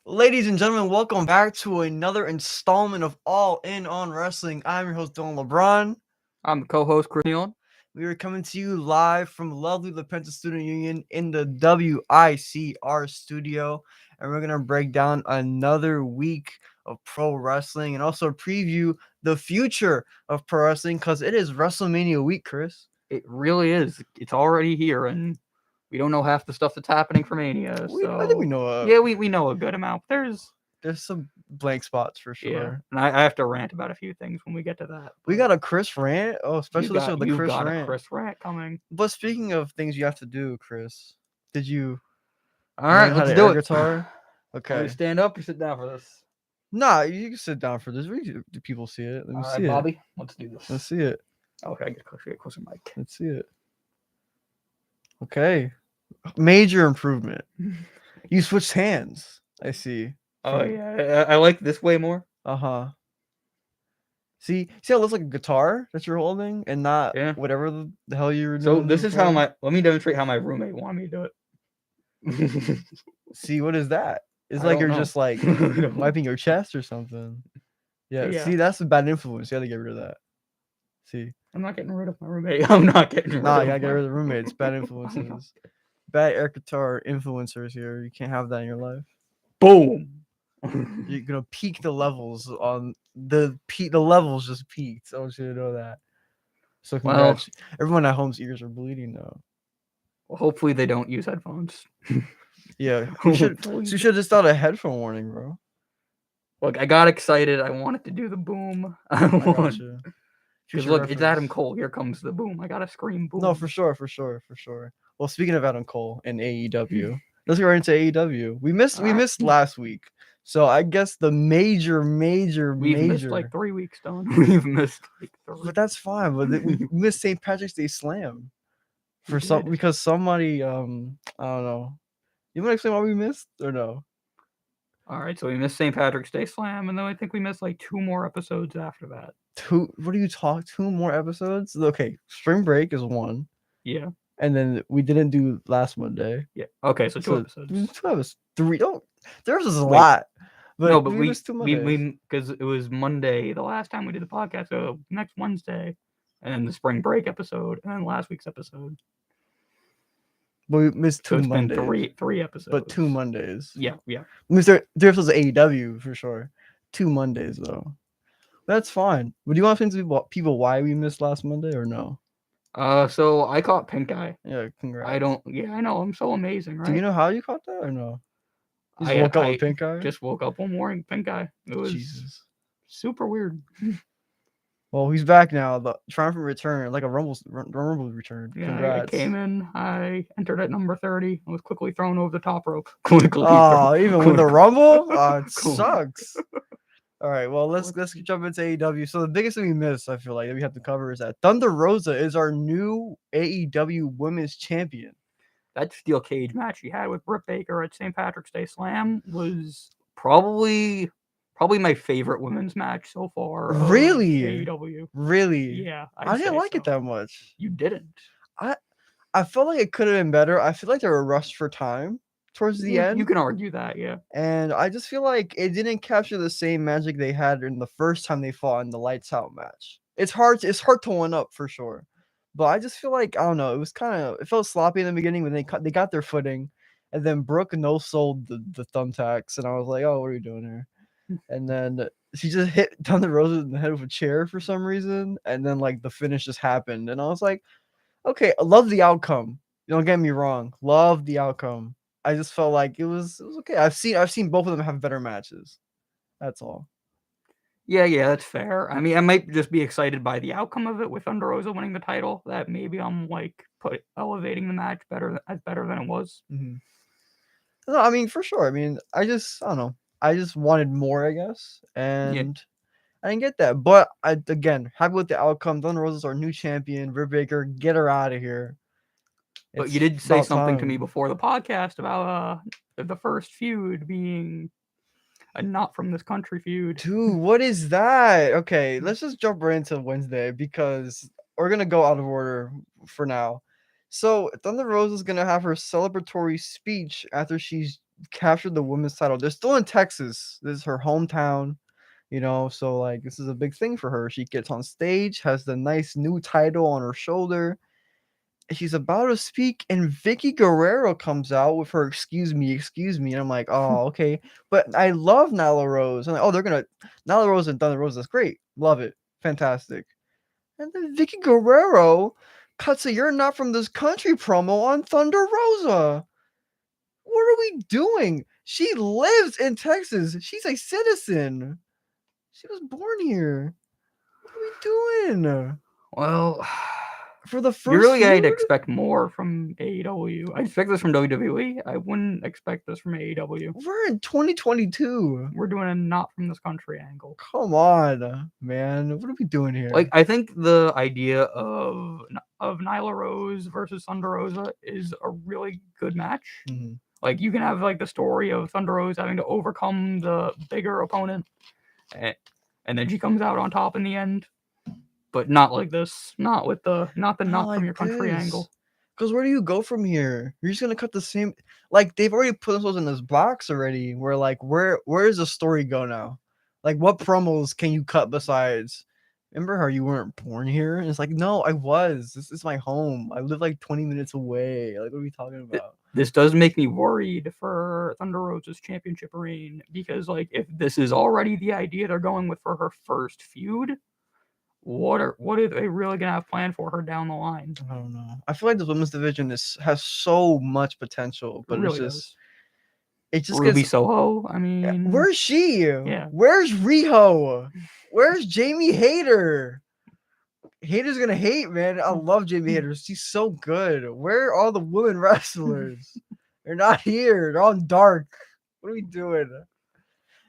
Ladies and gentlemen, welcome back to another installment of All In on Wrestling. I'm your host, Dylan LeBron. I'm the co-host, Chris Nealon. We are coming to you live from lovely La Penta Student Union in the WICR studio, and we're going to break down another week of pro wrestling and also preview the future of pro wrestling because it is WrestleMania week, Chris. It really is. It's already here, and we don't know half the stuff that's happening for Mania. I think we So know yeah, we know a good amount. there's some blank spots for Yeah, sure. and I have to rant about a few things when we get to that. We got a Chris rant. Oh, special edition of the You've Chris got a rant. Chris rant coming. But speaking of things you have to do, Chris, did you All learn right, how let's to do air it. guitar? Want me to Okay. stand up or sit down for this? Nah, you can sit down for this. Do people see it? Let me All see right, it. Bobby, let's do this. Let's see it. Okay, get closer, Mike. Let's see it. Okay. Major improvement. You switched hands. I see. Oh yeah, I like this way more. Uh-huh. See how it looks like a guitar that you're holding and not Yeah. whatever the hell you were So doing this is how before? let me demonstrate how my roommate wanted me to do it. See, what is that? It's I like don't you're know. just like I don't- wiping your chest or something. Yeah, Yeah. see, that's a bad influence. You gotta get rid of that. See. I'm not getting rid of my roommate. I'm not getting rid Nah, of you gotta get my rid of the roommates. Bad I'm not- influences. Bad air guitar influencers here. You can't have that in your life. Boom. You're gonna peak the levels on the peak. The levels just peaked. I want you to know that. So Well, congrats. Everyone at home's ears are bleeding now. hopefully they don't use headphones. Yeah, you should. Hopefully. So you should have just thought a headphone warning, bro. Look, I got excited. I wanted to do the boom. I I got want you. because Future look, it's Adam reference. Cole. Here comes the boom. I gotta scream boom. No, for sure. Well, speaking of Adam Cole and AEW, let's get right into AEW. We Alright. missed last week, so I guess the major, We've missed like 3 weeks, Don. We've missed like 3. but that's fine. But we missed St. Patrick's Day Slam We for some did. because somebody I don't know. You want to explain why we missed or no? All right, so we missed St. Patrick's Day Slam, and then I think we missed like 2 more episodes after that. Two? What do you talk? Two more episodes? Okay, spring break is one, Yeah. and then we didn't do last Monday. Yeah. Okay, so 2 So episodes. two episodes, three. Don't. There's a Wait. lot, No, but but we missed two Mondays. we because it was Monday the last time we did the podcast. So next Wednesday, and then the spring break episode, and then last week's episode. But we missed So two it's been Mondays. three episodes. But 2 Mondays. Yeah. We missed three episodes of AEW for sure. 2 Mondays though. That's fine. Would you want to explain to people why we missed last Monday or no? So I caught pink eye. Yeah, congrats. I don't. Yeah, I know. I'm so amazing, right? Do you know how you caught that or no? You just I woke up with pink eye? just woke up one morning, pink eye. It was Jesus. super weird. Well, he's back now. The triumphant return, like a Rumble return. Yeah, Congrats. I came in. I entered at number 30. I was quickly thrown over the top rope. Quickly. Oh, even with the Rumble? Oh, it Cool. sucks. All right, well, let's jump into AEW. So the biggest thing we missed, I feel like, that we have to cover is that Thunder Rosa is our new AEW Women's Champion. That steel cage match he had with Britt Baker at St. Patrick's Day Slam was probably my favorite women's match so far. Really? AEW. Really? Yeah, I didn't like it that much. You didn't. I felt like it could have been better. I feel like they were rushed for time towards the end. You can argue that, yeah. And I just feel like it didn't capture the same magic they had in the first time they fought in the Lights Out match. It's hard to one up for sure. But I just feel like, I don't know, it felt sloppy in the beginning when they got their footing, and then Brooke no sold the thumbtacks, and I was like, oh, what are you doing here? And then she just hit Thunder Rosa in the head with a chair for some reason, and then like the finish just happened, and I was like, okay, I love the outcome. Don't get me wrong, love the outcome. I just felt like it was okay. I've seen both of them have better matches. That's all. Yeah, that's fair. I mean, I might just be excited by the outcome of it with Thunder Rosa winning the title. That maybe I'm like elevating the match better than it was. Mm-hmm. No, I mean for sure. I mean, I don't know. I just wanted more, I guess, and I didn't get that. But again, happy with the outcome. Thunder Rosa's our new champion. Britt Baker, get her out of here. But you did say something to me before the podcast about the first feud being a not from this country feud. Dude, what is that? Okay, let's just jump right into Wednesday because we're gonna go out of order for now. So Thunder Rosa is gonna have her celebratory speech after she's captured the women's title. They're still in Texas. This is her hometown, so like this is a big thing for her. She gets on stage, has the nice new title on her shoulder. She's about to speak, and Vicky Guerrero comes out with her excuse me. And I'm like, oh, okay. But I love Nyla Rose. I'm like, oh, they're gonna Nyla Rose and Thunder Rose. That's great. Love it. Fantastic. And then Vicky Guerrero cuts a "You're Not From This Country" promo on Thunder Rosa. What are we doing? She lives in Texas. She's a citizen. She was born here. What are we doing? Well, For the you first really I'd feud? expect more from AEW. I expect this from WWE. I wouldn't expect this from AEW. We're in 2022. We're doing a not from this country angle. Come on, man. What are we doing here? Like, I think the idea of Nyla Rose versus Thunder Rosa is a really good match. Mhm. Like, you can have like the story of Thunder Rosa having to overcome the bigger opponent, and then she comes out on top in the end. But not like this. Not with the not from your country angle. Because where do you go from here? You're just gonna cut the same. Like they've already put themselves in this box already. Where like where does the story go now? Like what promos can you cut besides? Remember how you weren't born here? And it's like no, I was. This is my home. I live like 20 minutes away. Like what are we talking about? This does make me worried for Thunder Rosa's championship reign because like if this is already the idea they're going with for her first feud, what are they really gonna have planned for her down the line? I don't know. I feel like the women's division has so much potential, but It really it's does. it just Ruby gets. Soho. I mean, Where's she? Yeah. Where's Riho? Where's Jamie Hayter? Hayter's gonna hate, man. I love Jamie Hayter. She's so good. Where are all the women wrestlers? They're not here. They're on Dark. What are we doing?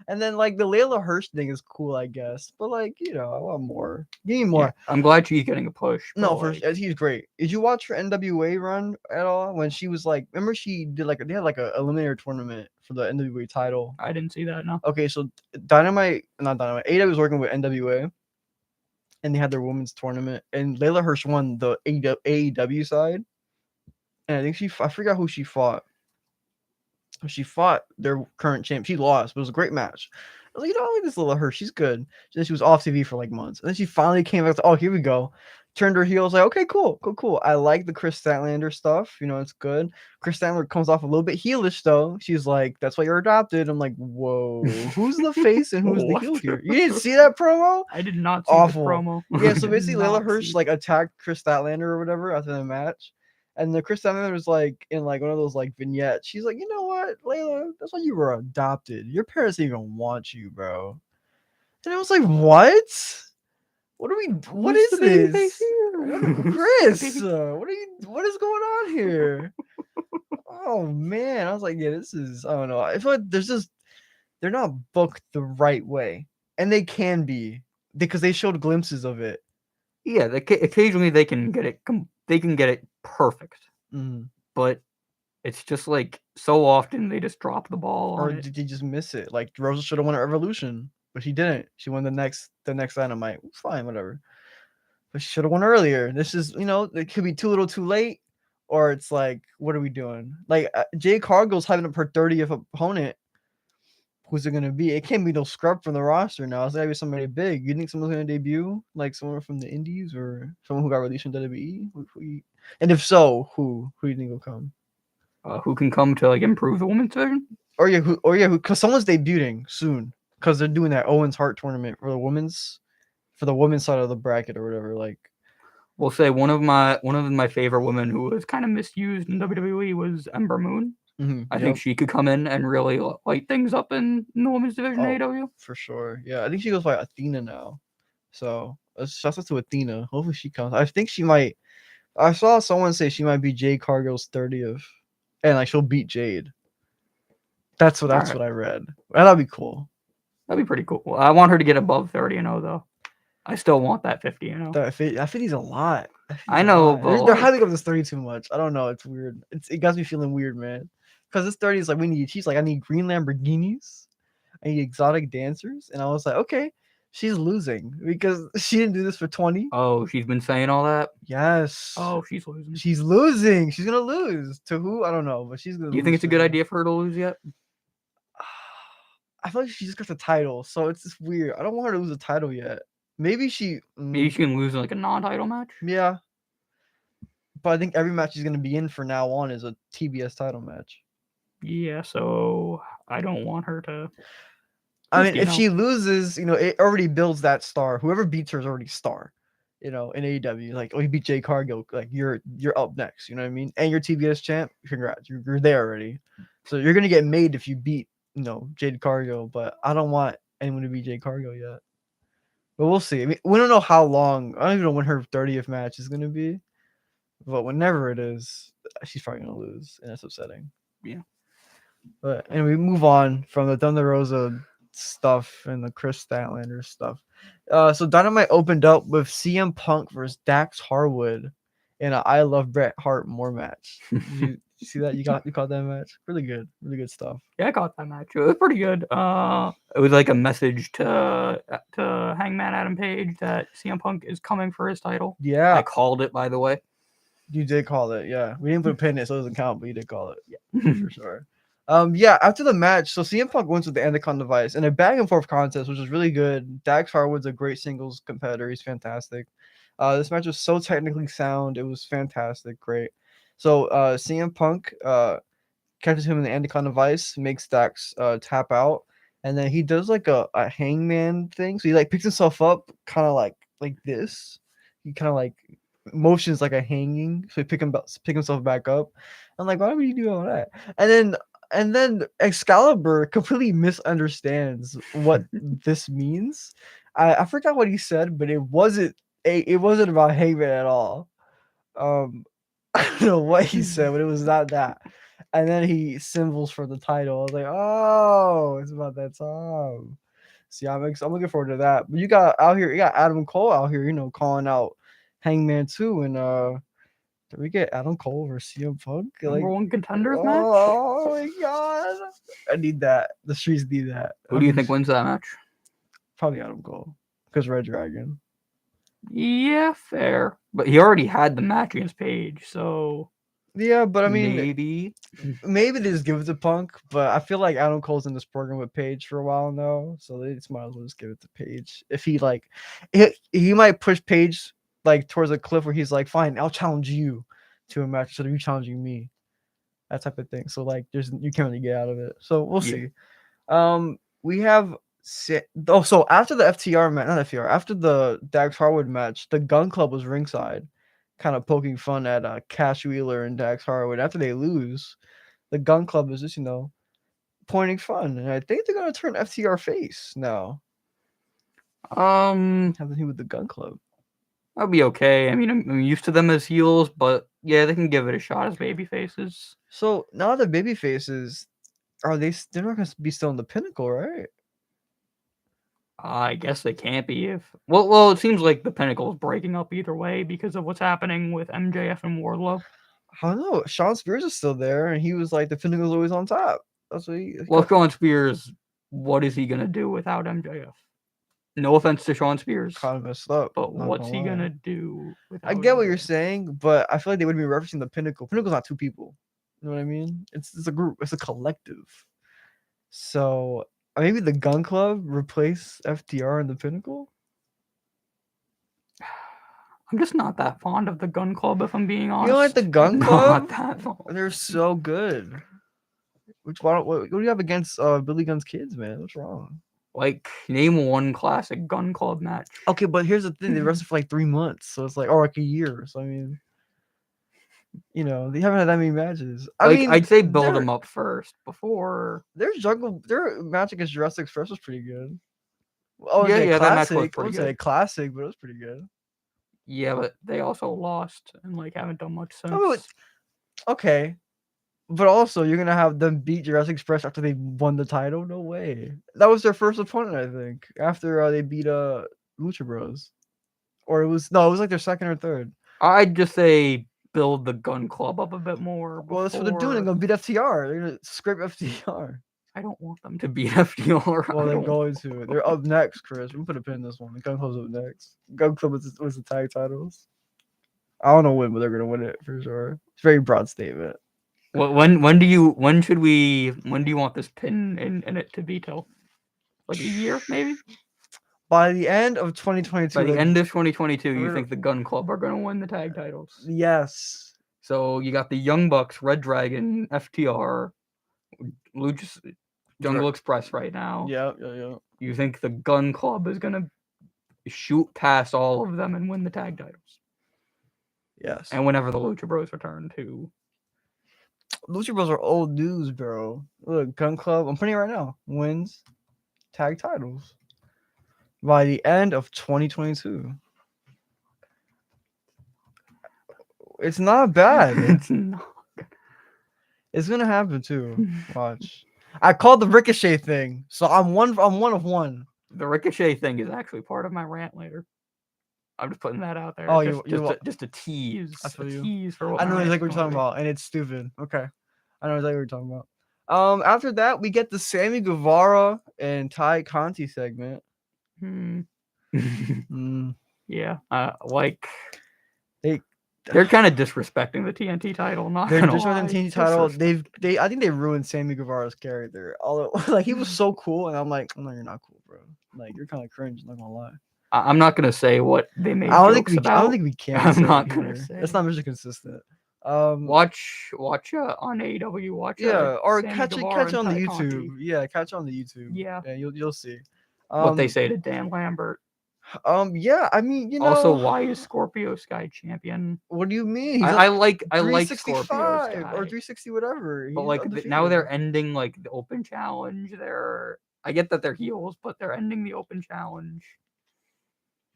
And then like the Layla Hirsch thing is cool, I guess. But like, I want more. Give me more. Yeah, I'm glad she's getting a push. No, Like, he's great. Did you watch her NWA run at all? When she was like, remember she did like they had like a eliminator tournament for the NWA title. I didn't see that. No. Okay, so Dynamite, not Dynamite. AEW was working with NWA, and they had their women's tournament, and Layla Hirsch won the AEW side, and I think I forgot who she fought. She fought their current champ. She lost, but it was a great match. I was like, I like this Layla Hirsch. She's good. Then she was off TV for like months, and then she finally came back. Oh, here we go. Turned her heel. I was like, okay, cool. I like the Chris Statlander stuff. It's good. Chris Statlander comes off a little bit heelish though. She's like, that's why you're adopted. I'm like, whoa, who's the face and who's the heel here? You didn't see that promo? I did not see Awful. this promo. Yeah, so basically Layla Hirsch like attacked Chris Statlander or whatever after the match. And the Chris Statlander was like in like one of those like vignettes. She's like, you know what, Layla, that's why you were adopted. Your parents didn't even want you, bro. And I was like, what? What is this? Chris, what is going on here? Oh man. I was like, yeah, this is, I don't know. I feel like they're not booked the right way. And they can be because they showed glimpses of it. Yeah, occasionally they can get it perfect. Mm-hmm. But it's just like so often they just drop the ball or on it. did you just miss it? Like Rosa should have won her Evolution, but she didn't. She won the next Dynamite. Fine, whatever. But she should have won earlier. This is, it could be too little, too late, or it's like, what are we doing? Like Jade Cargill's having up her 30th opponent. Who's it gonna be? It can't be no scrub from the roster now. It's gotta be somebody big. You think someone's gonna debut, like someone from the Indies or someone who got released from WWE? And if so, who do you think will come? Who can come to like improve the women's division? Because someone's debuting soon. Because they're doing that Owens Hart tournament for the women's side of the bracket or whatever. Like, we'll say one of my favorite women who was kind of misused in WWE was Ember Moon. mm-hmm, I think she could come in and really light things up in the women's division AEW. For sure. Yeah, I think she goes by Athena now. So shout out to Athena. Hopefully she comes. I think she might. I saw someone say she might be Jade Cargill's 30th, and like she'll beat Jade. That's what I read. That'd be cool. That'd be pretty cool. I want her to get above 30-0 though. I still want that 50-0. That 50's a lot. I know, but they're hyping up this 30 too much. I don't know. It's weird. It got me feeling weird, man. Because this 30 is like she's like, I need green Lamborghinis, I need exotic dancers, and I was like, okay, she's losing because she didn't do this for 20. Oh, she's been saying all that? Yes. Oh, she's losing. She's losing. She's gonna lose to who? I don't know, but she's gonna. Do you think it's a good idea for her to lose yet? feel like she just got the title, so it's just weird. I don't want her to lose the title yet. Maybe she, Maybe she can lose in like a non-title match. yeah, but I think every match she's gonna be in from now on is a TBS title match. Yeah, so I don't want her to. I Just mean, if she loses, it already builds that star. Whoever beats her is already star. In AEW, like, oh, you beat Jay Cargill, like you're up next. You know what I mean? And you're TBS champ. Congrats, you're there already. So you're gonna get made if you beat Jade Cargill. But I don't want anyone to beat Jade Cargill yet. But we'll see. I mean, we don't know how long. I don't even know when her 30th match is gonna be. But whenever it is, she's probably gonna lose, and that's upsetting. Yeah. But anyway, move on from the Thunder Rosa stuff and the Chris Statlander stuff. So Dynamite opened up with CM Punk versus Dax Harwood in a I Love Bret Hart more match. Did you see that? You caught that match? Really good stuff. Yeah, I got that match. It was pretty good. It was like a message to Hangman Adam Page that CM Punk is coming for his title. Yeah, I called it, by the way. you did call it. Yeah, we didn't put a pin in it, so it doesn't count. But you did call it. Yeah. For sure. Yeah, after the match, so CM Punk wins with the Anaconda device in a back and forth contest, which was really good. Dax Harwood's a great singles competitor. He's fantastic. This match was so technically sound. It was fantastic. Great. So CM Punk catches him in the Anaconda device, makes Dax tap out, and then he does like a hangman thing. So he like picks himself up kind of like this. He kind of like motions like a hanging, so he pick himself back up. I'm like, why would you do all that? And then Excalibur completely misunderstands what this means. I forgot what he said, but it wasn't about Hangman at all. I don't know what he said, but it was not that. And then he symbols for the title. I was like, oh, it's about that time. See, I'm looking forward to that. But you got Adam Cole out here, calling out Hangman too, and did we get Adam Cole versus CM Punk? Number one contenders match. Oh my god, I need that. The streets need that. Who do you think wins that match? Probably Adam Cole, because Red Dragon. Yeah, fair. But he already had the match against Page, so yeah. But I mean, maybe they just give it to Punk. But I feel like Adam Cole's in this program with Page for a while now, so they just might as well just give it to Page. If he he might push Page like towards a cliff where he's like, fine, I'll challenge you to a match instead of you challenging me, that type of thing. So like, you can't really get out of it. So we'll see. We have so after the FTR match, not FTR, after the Dax Harwood match, the Gun Club was ringside, kind of poking fun at Cash Wheeler and Dax Harwood. After they lose, the Gun Club is just pointing fun, and I think they're gonna turn FTR face now. Have to do with the Gun Club. I'll be okay. I mean, I'm used to them as heels, but yeah, they can give it a shot as baby faces. So now the baby faces, they're not gonna be still in the Pinnacle, right? I guess they can't be if well, it seems like the Pinnacle is breaking up either way because of what's happening with MJF and Wardlow. I don't know. Sean Spears is still there, and he was like, the Pinnacle's always on top. That's what he. Well, Sean Spears, what is he gonna do without MJF? No offense to Sean Spears, kind of messed up. but what's he gonna do without I get what MJF? you're saying, but I feel like they would be referencing the Pinnacle. Pinnacle's not two people. You know what I mean? It's a group. It's a collective. So maybe the Gun Club replace FTR and the Pinnacle. I'm just not that fond of the Gun Club, if I'm being honest. You don't like the Gun Club? Not that fond. They're so good. What do you have against Billy Gunn's kids, man? What's wrong? Like, name one classic Gun Club match. Okay, but here's the thing: they wrestled for like 3 months, so it's like, or like a year. So I mean, they haven't had that many matches. I mean, I'd say build them up first before their match against Jurassic Express was pretty good. Yeah, that match was I pretty wouldn't say good. classic, but it was pretty good. Yeah, but they also lost and haven't done much since. Okay, but also you're gonna have them beat Jurassic Express after they won the title? No way. That was their first opponent, I think, after they beat Lucha Bros. Or it was like their second or third. I'd just say build the Gun Club up a bit more. Well, that's what they're doing. They're gonna beat FTR. They're gonna scrape FTR. I don't want them to beat FTR. Well, they're going to. They're up next, Chris. We put a pin in this one. The Gun Club's up next. Gun Club was the tag titles. I don't know when, but they're gonna win it for sure. It's a very broad statement. When do you want this pin in it to be till? Like a year, maybe? By the end of 2022, By the like, end of 2022, you we're- think the Gun Club are going to win the tag titles? yes. So you got the Young Bucks, Red Dragon, FTR, Lucha, Jungle Express right now. Yeah. You think the Gun Club is going to shoot past all of them and win the tag titles? Yes. And whenever the Lucha Bros return to... Lucha Bros are old news, bro. Look, Gun Club, I'm putting it right now, wins tag titles by the end of 2022. It's not bad. It's not. It's gonna happen too. Watch. I called the Ricochet thing, so I'm one of one. The Ricochet thing is actually part of my rant later. I'm just putting that out there. Oh, just a tease. I feel A you. tease for what I my know rant exactly is what you're gonna talking be. about, and it's stupid. Okay, I know exactly what you're talking about. After that, we get the Sammy Guevara and Ty Conti segment. Yeah, like They they're kind of disrespecting the TNT title. Not They're gonna disrespecting lie. the TNT title. I think they ruined Sammy Guevara's character. Although, like, he was so cool, and I'm like, no, you're not cool, bro. Like, you're kind of cringe. Not gonna lie. I'm not gonna say what they made I jokes about. I don't think we can. I'm not gonna say. That's not Mr. Consistent. Watch on AEW. Watch or Sammy catch Guevara it on the and Ty YouTube. Conti. Yeah, catch it on the YouTube. Yeah, you'll see. what they say to Dan Lambert. Yeah, I mean, Also, why is Scorpio Sky champion? What do you mean? He's I like Scorpio 365 Sky or 360 whatever. But He's like now undefeated. they're ending like the open challenge. I get that they're heels, but they're ending the open challenge.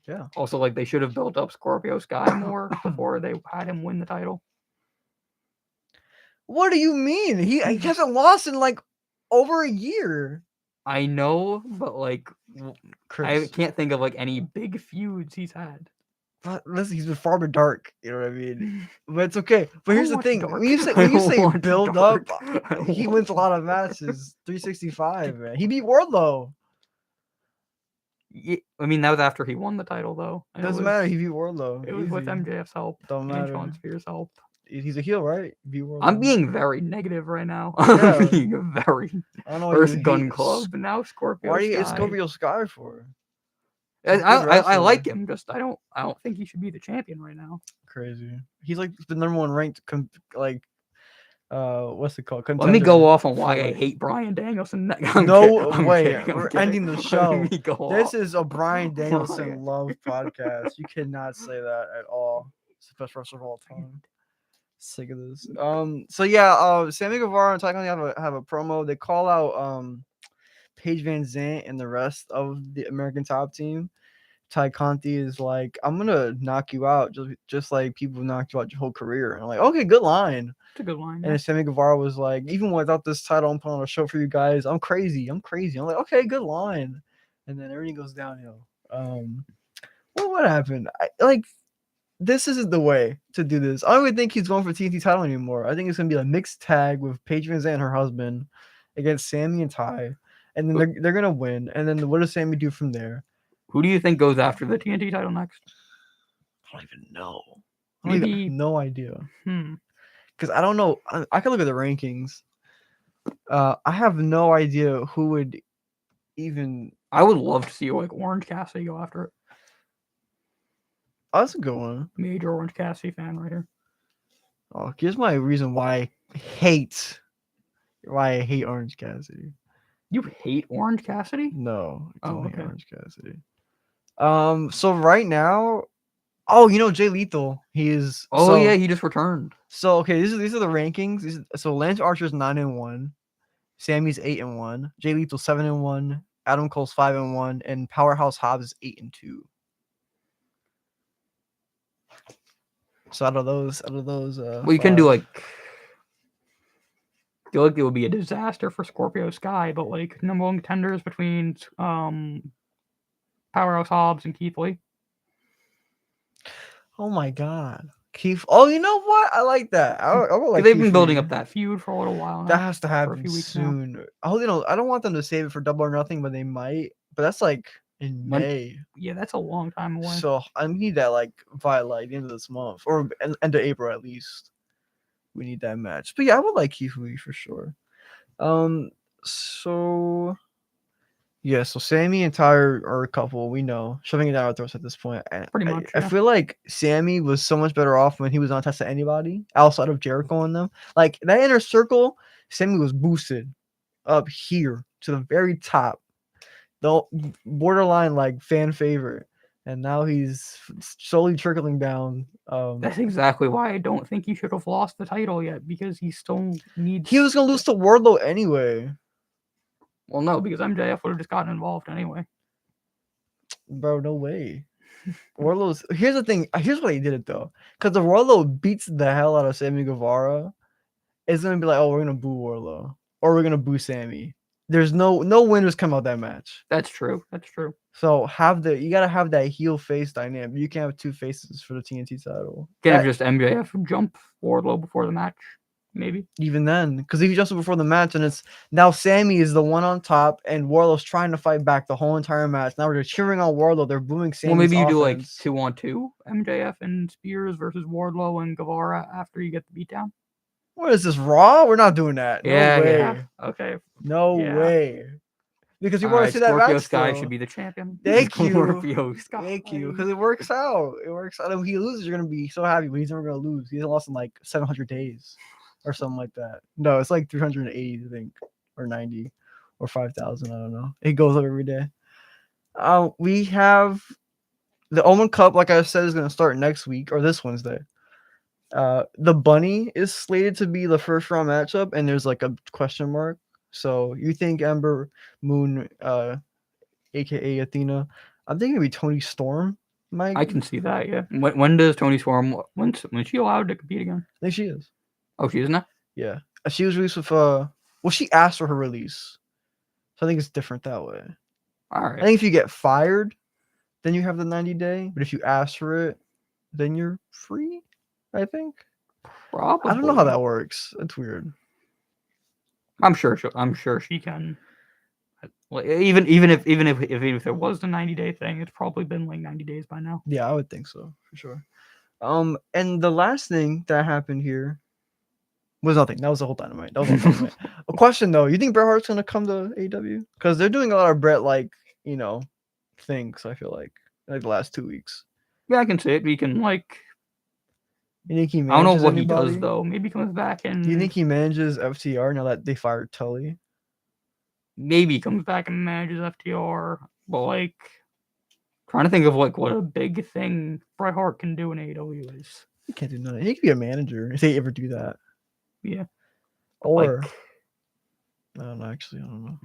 Yeah. Also, like they should have built up Scorpio Sky more before they had him win the title. What do you mean? He hasn't lost in like over a year. I know, but like Chris. I can't think of like any big feuds he's had. But listen, he's been far more dark. You know what I mean? But it's okay. But here's the thing: when you say build up, he wins a lot of matches. 365, man. He beat Wardlow. Yeah, I mean that was after he won the title, though. Doesn't matter. He beat Wardlow. It was with MJF's help. Don't matter. And Sean Spears' help. He's a heel, right? I'm being very negative right now. Yeah. I'm being very. I don't know. First Gun Club, but now Scorpio. Why do you Sky. hate Scorpio Sky for? I like him. Just I don't think he should be the champion right now. Crazy. He's like the number one ranked what's it called? Contender. Let me go off on why I hate Bryan Danielson. No way. We're ending the show. This is a Bryan Oh Danielson love podcast. You cannot say that at all. It's the best wrestler of all time. Sick of this. So yeah, Sammy Guevara and Ty Conti have a promo. They call out Paige Van Zant and the rest of the American Top Team. Ty Conti is like, I'm gonna knock you out just like people knocked you out your whole career. And I'm like, okay, good line. It's a good line. And Sammy Guevara was like, even without this title, I'm putting on a show for you guys. I'm crazy. I'm like, okay, good line. And then everything goes downhill. What happened? This isn't the way to do this. I don't even think he's going for TNT title anymore. I think it's gonna be a mixed tag with Paige Van Zandt and her husband against Sammy and Ty, and then they're gonna win. And then what does Sammy do from there? Who do you think goes after the TNT title next? I don't even know. No idea. Because I don't know. I can look at the rankings. I have no idea who would even. I would love to see like Orange Cassidy go after it. Oh, that's a good one. Major Orange Cassidy fan right here. Oh, here's my reason why I hate Orange Cassidy. You hate Orange Cassidy? No, I don't hate okay. Orange Cassidy. So right now, Jay Lethal. He's he just returned. So okay, these are the rankings. So Lance Archer's 9-1, Sammy's 8-1, Jay Lethal 7-1, Adam Cole's 5-1, and Powerhouse Hobbs is 8-2. So out of those, we can do like. I feel like it would be a disaster for Scorpio Sky, but like number one contenders between Powerhouse Hobbs and Keith Lee. Oh my God, Keith! Oh, you know what? I like that. I would like. They've been building up that feud for a little while now. That has to happen soon. I don't want them to save it for Double or Nothing, but they might. But that's like in May. Yeah, that's a long time away. So I need that by the end of this month or end of April at least. We need that match. But yeah, I would like Keith Lee for sure. So Yeah, so Sammy and Tyler are a couple, we know, shoving it down our throats at this point. And Pretty I, much, I yeah. feel like Sammy was so much better off when he was not testing anybody outside of Jericho and them. Like that inner circle, Sammy was boosted up here to the very top, the borderline like fan favorite, and now he's slowly trickling down. That's exactly why I don't think he should have lost the title yet, because he still needs. He was gonna lose to Wardlow anyway, Well, no, because MJF would have just gotten involved anyway. bro. No way. Wardlow's here's the thing. Here's why he did it though, because if Wardlow beats the hell out of Sammy Guevara, it's gonna be like, oh, we're gonna boo Wardlow or we're gonna boo Sammy. There's no winners come out that match. That's true. That's true. So you gotta have that heel face dynamic. You can't have two faces for the TNT title. Can have just MJF jump Wardlow before the match, maybe. Even then, because if you just before the match and it's now Sammy is the one on top and Wardlow's trying to fight back the whole entire match. Now they're cheering on Wardlow. They're booing Sammy's Well, maybe you do like offense. 2-on-2 MJF and Spears versus Wardlow and Guevara after you get the beatdown. What is this, Raw? We're not doing that. No way. Yeah. Okay. No Yeah. way. Because you All want right, to see that Scorpio match Sky still. should be the champion. Thank you. Scorpio Sky. Thank you. Because it works out. It works out. And when he loses, you're gonna be so happy, but he's never gonna lose. He hasn't lost in like 700 days or something like that. No, it's like 380, I think, or 90, or 5,000. I don't know. It goes up every day. We have the Omen Cup, like I said, is gonna start next week or this Wednesday. The Bunny is slated to be the first round matchup, and there's like a question mark. So you think Ember Moon, aka Athena? I'm thinking it'd be Tony Storm. I can see that. Yeah. When does Tony Storm? When's she allowed to compete again? I think she is. Oh, she is now. Yeah, she was released with well, she asked for her release, so I think it's different that way. All right. I think if you get fired, then you have the 90-day. But if you ask for it, then you're free. I think. Probably. I don't know how that works. It's weird. I'm sure she can. Like, even if there was the 90-day thing, it's probably been like 90 days by now. Yeah, I would think so for sure. And the last thing that happened here was nothing. That was the whole Dynamite. That was all Dynamite. A question though: you think Bret Hart's gonna come to AEW? Because they're doing a lot of Bret things. I feel like the last 2 weeks. Yeah, I can see it. We can like. You think he I don't know manages what he anybody? does though. Maybe he comes back and. Do you think he manages FTR now that they fired Tully? Maybe he comes back and manages FTR, but like. Trying to think of like what a big thing Bret Hart can do in AEW is. He can't do nothing. He could be a manager if they ever do that. Yeah. Or I don't know. Actually, I don't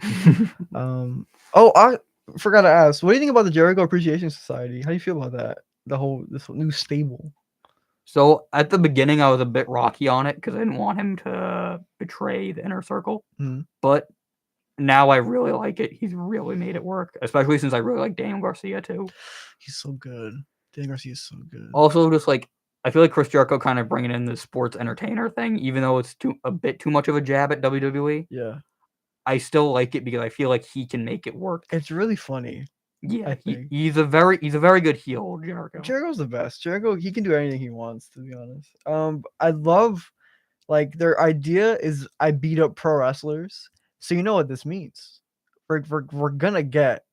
know. Oh, I forgot to ask. What do you think about the Jericho Appreciation Society? How do you feel about that? This whole new stable. So at the beginning, I was a bit rocky on it because I didn't want him to betray the inner circle. Mhm. But now I really like it. He's really made it work, especially since I really like Daniel Garcia too. He's so good. Daniel Garcia is so good. Also, just like I feel like Chris Jericho kind of bringing in the sports entertainer thing, even though it's a bit too much of a jab at WWE. Yeah, I still like it because I feel like he can make it work. it's really funny. Yeah, he's a very good heel, Jericho. Jericho's the best. Jericho, he can do anything he wants, to be honest. I love like their idea is I beat up pro wrestlers. So you know what this means. We're gonna get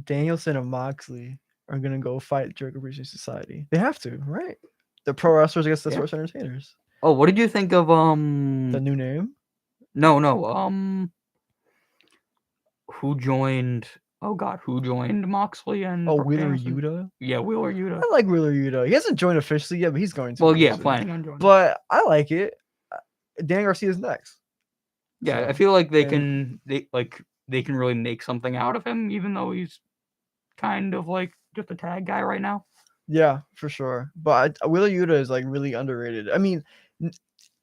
Danielson and Moxley are gonna go fight Jericho Appreciation Society. They have to, right? The pro wrestlers against the sports entertainers. Oh, what did you think of the new name? No. Who joined? Oh God, who joined Moxley and? Oh, Brooke Wheeler Danielson? Yuta. Yeah, Wheeler Yuta. I like Wheeler Yuta. He hasn't joined officially yet, but he's going to. Well, yeah, eventually. planning on joining. But I like it. Dan Garcia's next. Yeah, I feel like they can really make something out of him, even though he's kind of like just a tag guy right now. Yeah, for sure. But Wheeler Yuta is like really underrated. I mean,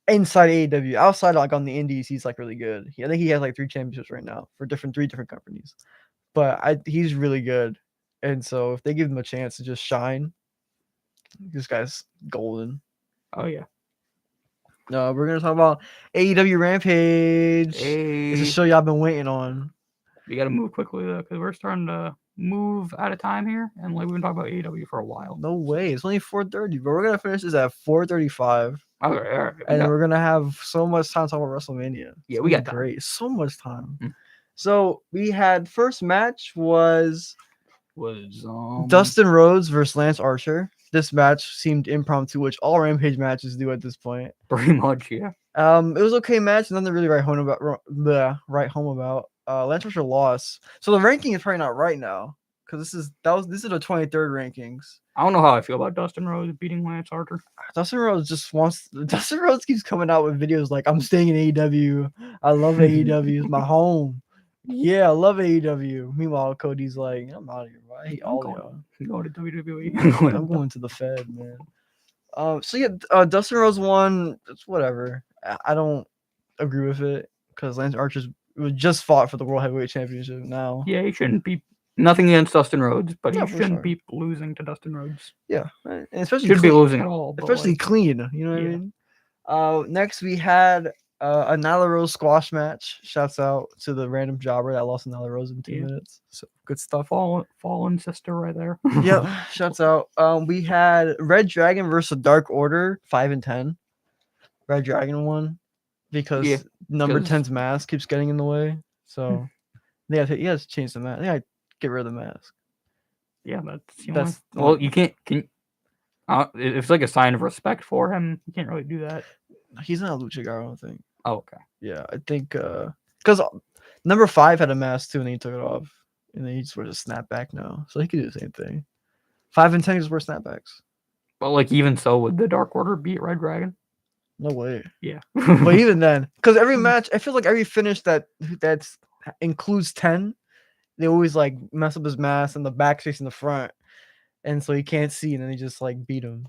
inside AEW, outside like on the indies, he's like really good. I think he has like 3 championships right now for 3 different companies. But he's really good, and so if they give him a chance to just shine, this guy's golden. Oh yeah. No, we're gonna talk about AEW Rampage. It's a show y'all been waiting on. We gotta move quickly though, because we're starting to move out of time here, and like we've been talking about AEW for a while. No way, it's only 4:30, but we're gonna finish this at 4:35. Okay, all right. And then we're gonna have so much time to talk about WrestleMania. Yeah, we got great, so much time. So we had first match was Was Dustin Rhodes versus Lance Archer. This match seemed impromptu, which all Rampage matches do at this point. pretty much, yeah. It was okay match, nothing to really write home about. Lance Archer lost, so the ranking is probably not right now because this is the 23rd rankings. I don't know how I feel about Dustin Rhodes beating Lance Archer. Dustin Rhodes Dustin Rhodes keeps coming out with videos like I'm staying in AEW. I love AEW. It's my home. Yeah, I love AEW. Meanwhile, Cody's like, I'm out of here. Bro. I hate all y'all. I'm going to WWE. I'm going to the Fed, man. So yeah, Dustin Rhodes won. It's whatever. I don't agree with it because Lance Archer's just fought for the World Heavyweight Championship now. Yeah, he shouldn't be. Nothing against Dustin Rhodes, but Yeah, he for shouldn't sure. be losing to Dustin Rhodes. Yeah, and especially Shouldn't be clean, losing at all. But especially like, clean. You know what I mean? Next we had a Nyla Rose squash match. Shouts out to the random jobber that lost Nyla Rose in 2 Yeah. minutes. So good stuff. fallen sister right there. Yep. Shouts out. We had Red Dragon versus Dark Order 5 and 10. Red Dragon won because Yeah, number 'cause- 10's mask keeps getting in the way. So he has to change the mask. They gotta get rid of the mask. Yeah, that's the That's only. Well, you can't. It's like a sign of respect for him. You can't really do that. He's not a lucha guy, I don't think. Oh, okay. Yeah, I think because number 5 had a mask too, and then he took it off, and then he just wears a snapback now, so he could do the same thing. 5 and 10 just wear snapbacks. But like, even so, would the Dark Order beat Red Dragon? No way. Yeah. But even then, because every match, I feel like every finish that includes 10, they always like mess up his mask and the back facing the front, and so he can't see, and then they just like beat him.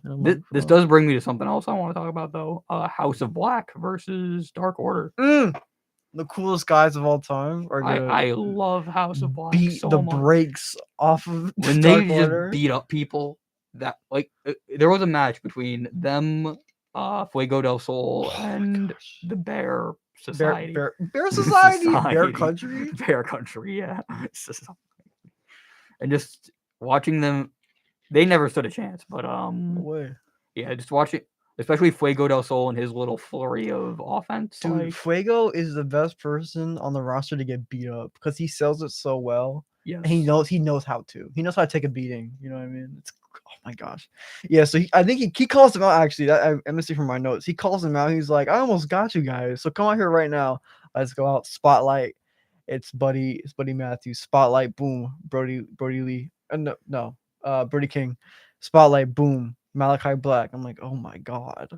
This does bring me to something else I want to talk about though. House of Black versus Dark Order. The coolest guys of all time are gonna I love House of Black beat so the much. brakes off of When Dark they Order. just beat up people that like there was a match between them, Fuego del Sol and the Bear Society. Bear Society? Bear Society. Country? Bear Country, yeah. And just watching them, they never stood a chance. But No way. yeah, just watching, especially Fuego del Sol and his little flurry of offense. Dude, like, Fuego is the best person on the roster to get beat up because he sells it so well. yes. And he knows how to. He knows how to take a beating. You know what I mean? It's oh my gosh. Yeah, so I think he calls him out actually. I'm missing from my notes. He calls him out. He's like, I almost got you guys. So come out here right now. Let's go out. Spotlight. It's Buddy Matthews. Spotlight, boom. Brody Lee. Brody King. Spotlight, boom. Malachi Black. I'm like, oh my god.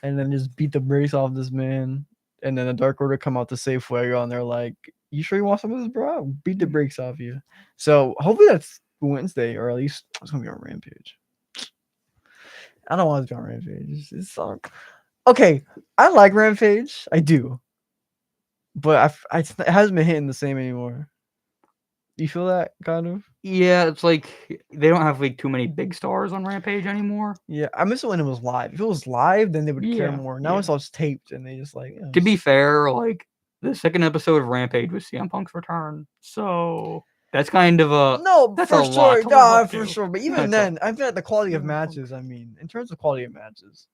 And then just beat the brakes off this man. And then the Dark Order come out to save Fuego, and they're like, you sure you want some of this, bro? Beat the brakes off you. So hopefully that's Wednesday, or at least it's gonna be on Rampage. I don't want it to be on Rampage. It's okay. I like Rampage, I do, but it hasn't been hitting the same anymore. You feel that kind of? Yeah, it's like they don't have like too many big stars on Rampage anymore. Yeah, I miss it when it was live. If it was live, then they would care Yeah, more. Now yeah. it's all just taped, and they just like. To be fair, like the second episode of Rampage was CM Punk's return, so that's kind of a no, that's for a lot sure, to live up for to. sure. But even then, I feel like the quality of matches. I mean, in terms of quality of matches,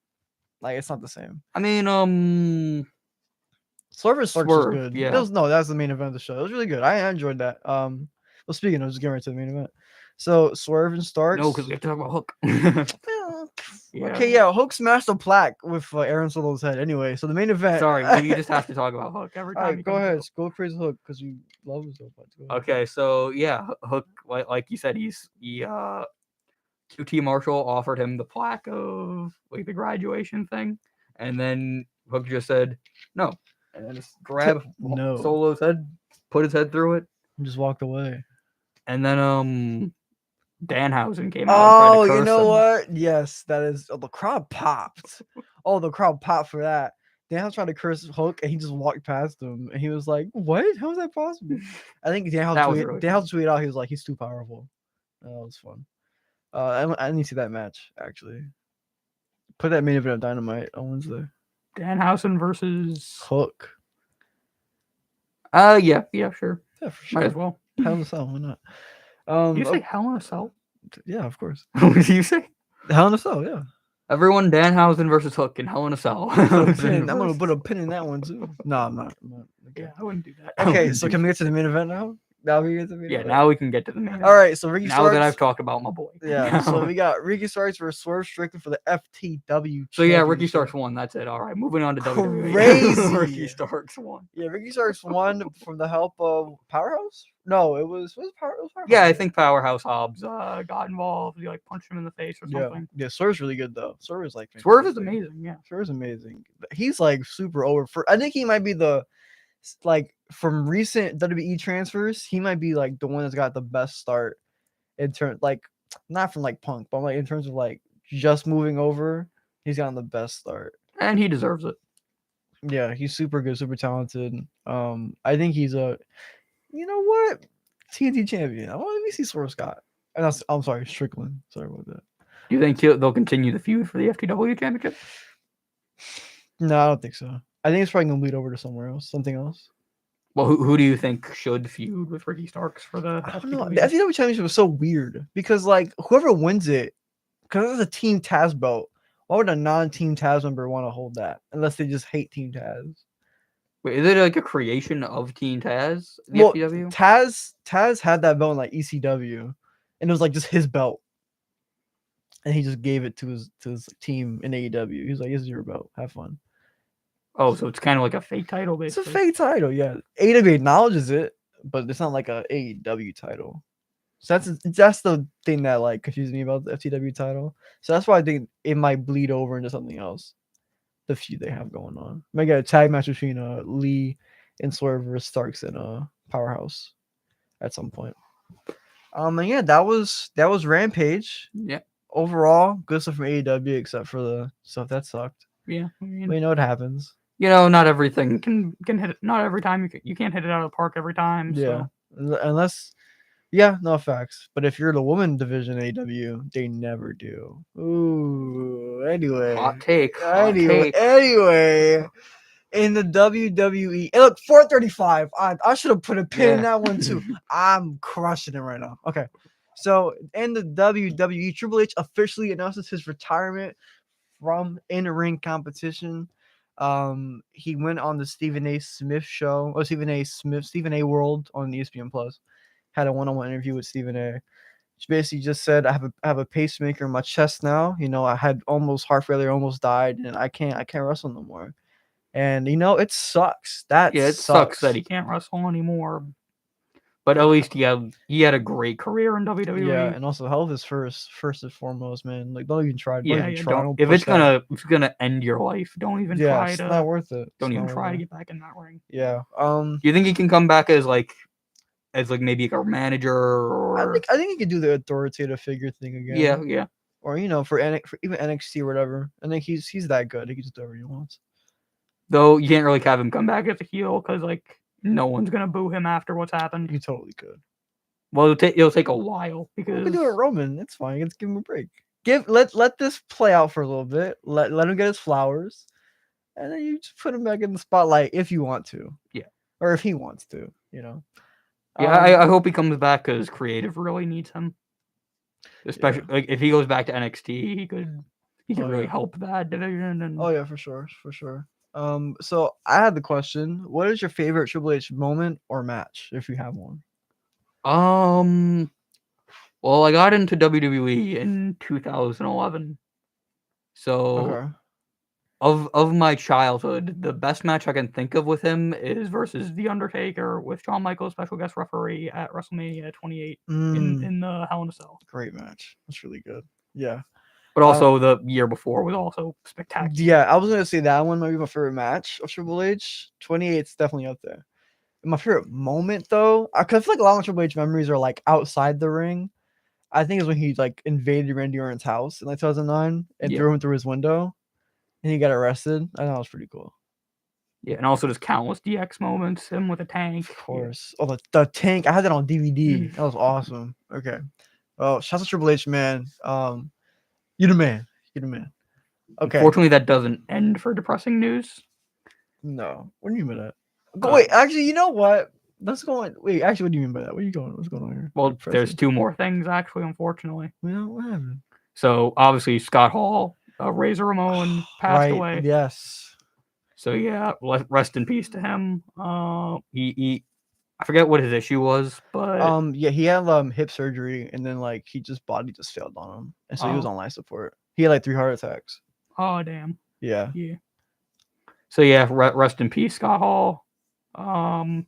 like it's not the same. I mean, Swerve was Swerve, good. yeah. That was the main event of the show. It was really good. I enjoyed that. Well, speaking of, just getting right to the main event. So Swerve and Starks. no, because we have to talk about Hook. Yeah. Okay, yeah. Hook smashed a plaque with Aaron Solo's head. Anyway, so the main event. Sorry, we just have to talk about Hook every time. All right, go ahead. Go praise Hook because you love him so much. Okay, so yeah, Hook, like you said, he QT Marshall offered him the plaque of like the graduation thing, and then Hook just said no, and then just grabbed No. Solo's head, put his head through it, and just walked away. and then Danhausen came out. And tried to curse you know him. what? Yes, that is. Oh, the crowd popped. The crowd popped for that. Danhausen tried to curse Hook, and he just walked past him, and he was like, "What? How is that possible?" I think Danhausen tweeted out. He was like, "He's too powerful." That was fun. I need to see that match actually. Put that main event of Dynamite on Wednesday. Danhausen versus Hook. Yeah, sure. Yeah, for sure. Might as well. Hell in a Cell, why not? Did you say Hell in a Cell? Yeah, of course. What did you say? Hell in a Cell, yeah. Everyone, Danhausen versus Hook in Hell in a Cell. I'm gonna put a pin in that one too. No, I'm not. Okay. Yeah, I wouldn't do that. Okay, so can we get to the main event now? Now we get to the main Yeah, event. now we can get to the main event. All right, so Ricky now Starks. that I've talked about my boy. Yeah, so we got Ricky Starks versus Swerve Strickland for the FTW. So yeah, Ricky Starks won. That's it. All right, moving on to WWE. Crazy. Ricky Starks won. Yeah, Ricky Starks won from the help of Powerhouse. No, it was Powerhouse. Yeah, I think Powerhouse Hobbs got involved. He like punched him in the face or something. Yeah, Swerve's really good though. Swerve is like Swerve is amazing. Yeah, Swerve's amazing. He's like super over. I think he might be the like from recent WWE transfers. He might be like the one that's got the best start in terms like not from like Punk, but like in terms of like just moving over. He's gotten the best start, and he deserves it. Yeah, he's super good, super talented. I think he's a, you know what, TNT champion. I want to see Swerve Scott. And I'm sorry, Strickland. Sorry about that. Do you think they'll continue the feud for the FTW championship? No, I don't think so. I think it's probably gonna lead over to somewhere else, something else. Well, who do you think should feud with Ricky Starks for the I don't know. The FTW championship was so weird because like whoever wins it, because it's a Team Taz belt. Why would a non-Team Taz member want to hold that unless they just hate Team Taz? Wait, is it like a creation of Team Taz? Well, FTW? Taz had that belt in like ECW, and it was like just his belt, and he just gave it to his team in AEW. He was like, "This is your belt. Have fun." Oh, so it's kind of like a fake title, basically. It's a fake title, yeah. AEW acknowledges it, but it's not like a AEW title. So that's the thing that like confuses me about the FTW title. So that's why I think it might bleed over into something else. The feud they have going on. Might get a tag match between Lee and Swerve versus Starks and Powerhouse at some point. And yeah, that was Rampage. Yeah. Overall, good stuff from AEW except for the stuff that sucked. Yeah, I mean, we know what happens. You know, not everything can hit it. Not every time you can't hit it out of the park every time. Yeah, so. Unless. Yeah, no facts. But if you're the woman division AW, they never do. Ooh, anyway. Hot take. Anyway, in the WWE, look, 435. I should have put a pin in that one too. I'm crushing it right now. Okay. So in the WWE, Triple H officially announces his retirement from in-ring competition. He went on the Stephen A. Smith show, or Stephen A. World on ESPN Plus. Had a one-on-one interview with Stephen A. She basically just said, I have a pacemaker in my chest now. You know, I had almost heart failure, almost died, and I can't wrestle no more. And you know, it sucks. It sucks that he can't wrestle anymore. But at least he had a great career in WWE. Yeah, and also health is first and foremost, man. Like don't even try. If it's gonna end your life, don't even try it's to. Not worth it. Don't even try to get back in that ring. Yeah. Do you think he can come back as maybe like a manager or? I think he could do the authoritative figure thing again. Yeah. Or for even NXT or whatever. I think he's that good. He can just do whatever he wants. Though you can't really have him come back as a heel because no one's gonna boo him after what's happened. You totally could. Well, it'll take a while because we can do it Roman. It's fine. Let's give him a break. Let this play out for a little bit. Let him get his flowers, and then you just put him back in the spotlight if you want to. Yeah. Or if he wants to, you know. Yeah, I hope he comes back because creative really needs him. Especially if he goes back to NXT, he could really help that division. And oh yeah, for sure. So I had the question: what is your favorite Triple H moment or match, if you have one? Well, I got into WWE in 2011, so of my childhood, the best match I can think of with him is versus The Undertaker with Shawn Michaels, special guest referee at WrestleMania 28 in the Hell in a Cell. Great match. That's really good. Yeah. But also the year before was also spectacular. Yeah, I was gonna say that one might be my favorite match of Triple H. 28's definitely up there. My favorite moment though, I feel like a lot of Triple H memories are outside the ring. I think is when he invaded Randy Orton's house in 2009 and threw him through his window, and he got arrested. I thought that was pretty cool. Yeah, and also just countless DX moments. Him with a tank, of course. Yeah. Oh, the tank! I had that on DVD. That was awesome. Okay. Well, shout out to Triple H, man. You're the man. Okay. Unfortunately, that doesn't end for depressing news. No. What do you mean by that? Wait, actually, you know what? Let's go on. Wait, actually, what do you mean by that? What's going on here? Well, there's two more things, actually, unfortunately. Well, what happened? So, obviously, Scott Hall Razor Ramon passed Right. away. Yes. So yeah, rest in peace to him. He I forget what his issue was, but Yeah, he had hip surgery, and then like body just failed on him, and so he was oh on life support. He had like 3 heart attacks. oh damn. Yeah. Yeah. So yeah, rest in peace, Scott Hall. Um,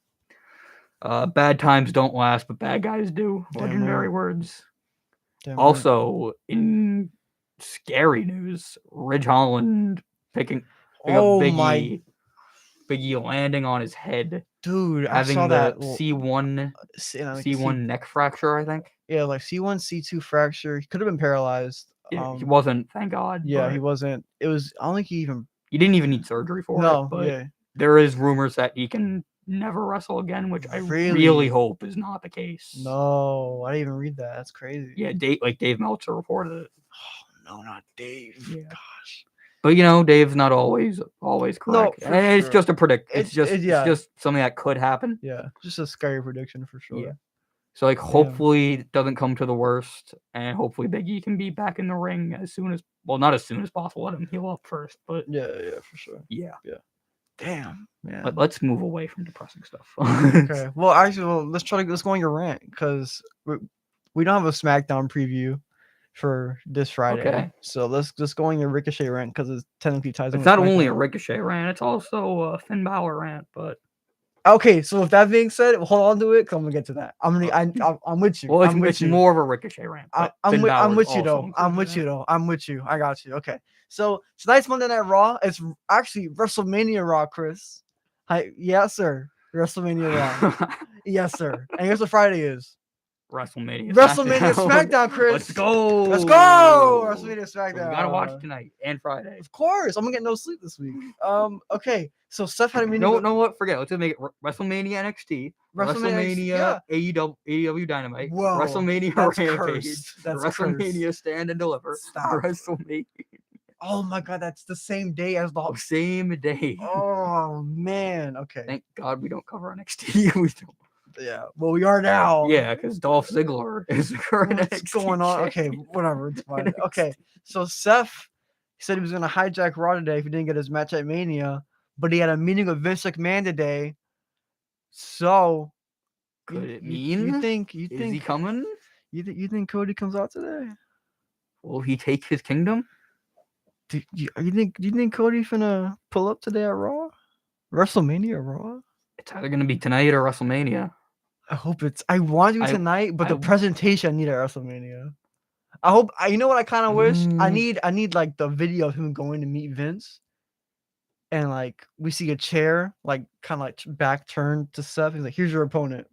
bad times don't last, but bad guys do. Damn Legendary right. words. Damn right. Also, in scary news, Ridge Holland picking up Oh my Biggie landing on his head, dude, I saw having that. the C1 Like C1 neck fracture, I think. yeah, like C1, C2 fracture. He could have been paralyzed. Yeah, he wasn't, thank God, Yeah, he but wasn't. It was. I don't think he even. he didn't even need surgery for it. No. But Yeah. there is rumors that he can never wrestle again, which I really Really? hope is not the case. No, I didn't even read that. That's crazy. Yeah, Dave Meltzer reported it. Oh no, not Dave. Yeah. Gosh. But Dave's not always correct. No, for And it's sure. just a predict. It's It's yeah. just something that could happen. Yeah, just a scary prediction for sure. Yeah. So like, hopefully it doesn't come to the worst, and hopefully Big E can be back in the ring as soon as, well, not as soon as possible. Let him heal up first, but Yeah, for sure. yeah. Damn, man. But let's move away from depressing stuff. Okay. Well, actually, let's go on your rant because we don't have a SmackDown preview for this Friday. Okay. So let's just go on your Ricochet rant because it technically ties in. It's not only a Ricochet rant; it's also a Finn Balor rant. But okay, so with that being said, hold on to it because I'm gonna get to that. I'm with you. well, I'm with it's you. more of a Ricochet rant. I'm with you though. I'm with you though. I'm with you. I got you. Okay. So tonight's Monday Night Raw. It's actually WrestleMania Raw, Chris. Hi, yes, sir. WrestleMania Raw. Yes, sir. And guess what Friday is? WrestleMania SmackDown, Chris. Let's go. WrestleMania SmackDown. We gotta watch tonight and Friday. Of course. I'm gonna get no sleep this week. Okay. So Seth had a meeting. No, what? Forget. Let's just make it WrestleMania NXT, WrestleMania AEW Dynamite, Whoa, WrestleMania that's Rampage, cursed. That's WrestleMania cursed. Stand and Deliver, Stop. WrestleMania. Oh my God, that's the same day as the same day. Oh man. Okay. Thank God we don't cover NXT. We don't. Yeah. Well, we are now. Yeah, because Dolph Ziggler is the current What's NXT going on? Okay, whatever. It's fine. Okay. So Seth said he was gonna hijack Raw today if he didn't get his match at Mania, but he had a meeting with Vince McMahon today. So could it mean you think is he coming? You think Cody comes out today? Will he take his kingdom? Do you think Cody's finna pull up today at Raw? WrestleMania Raw? It's either gonna be tonight or WrestleMania. I hope it's. I want you tonight, but the presentation I need at WrestleMania. I hope. You know what I kind of wish? I need like the video of him going to meet Vince, and like we see a chair, like kind of like back turned to Seth. He's like, "Here's your opponent."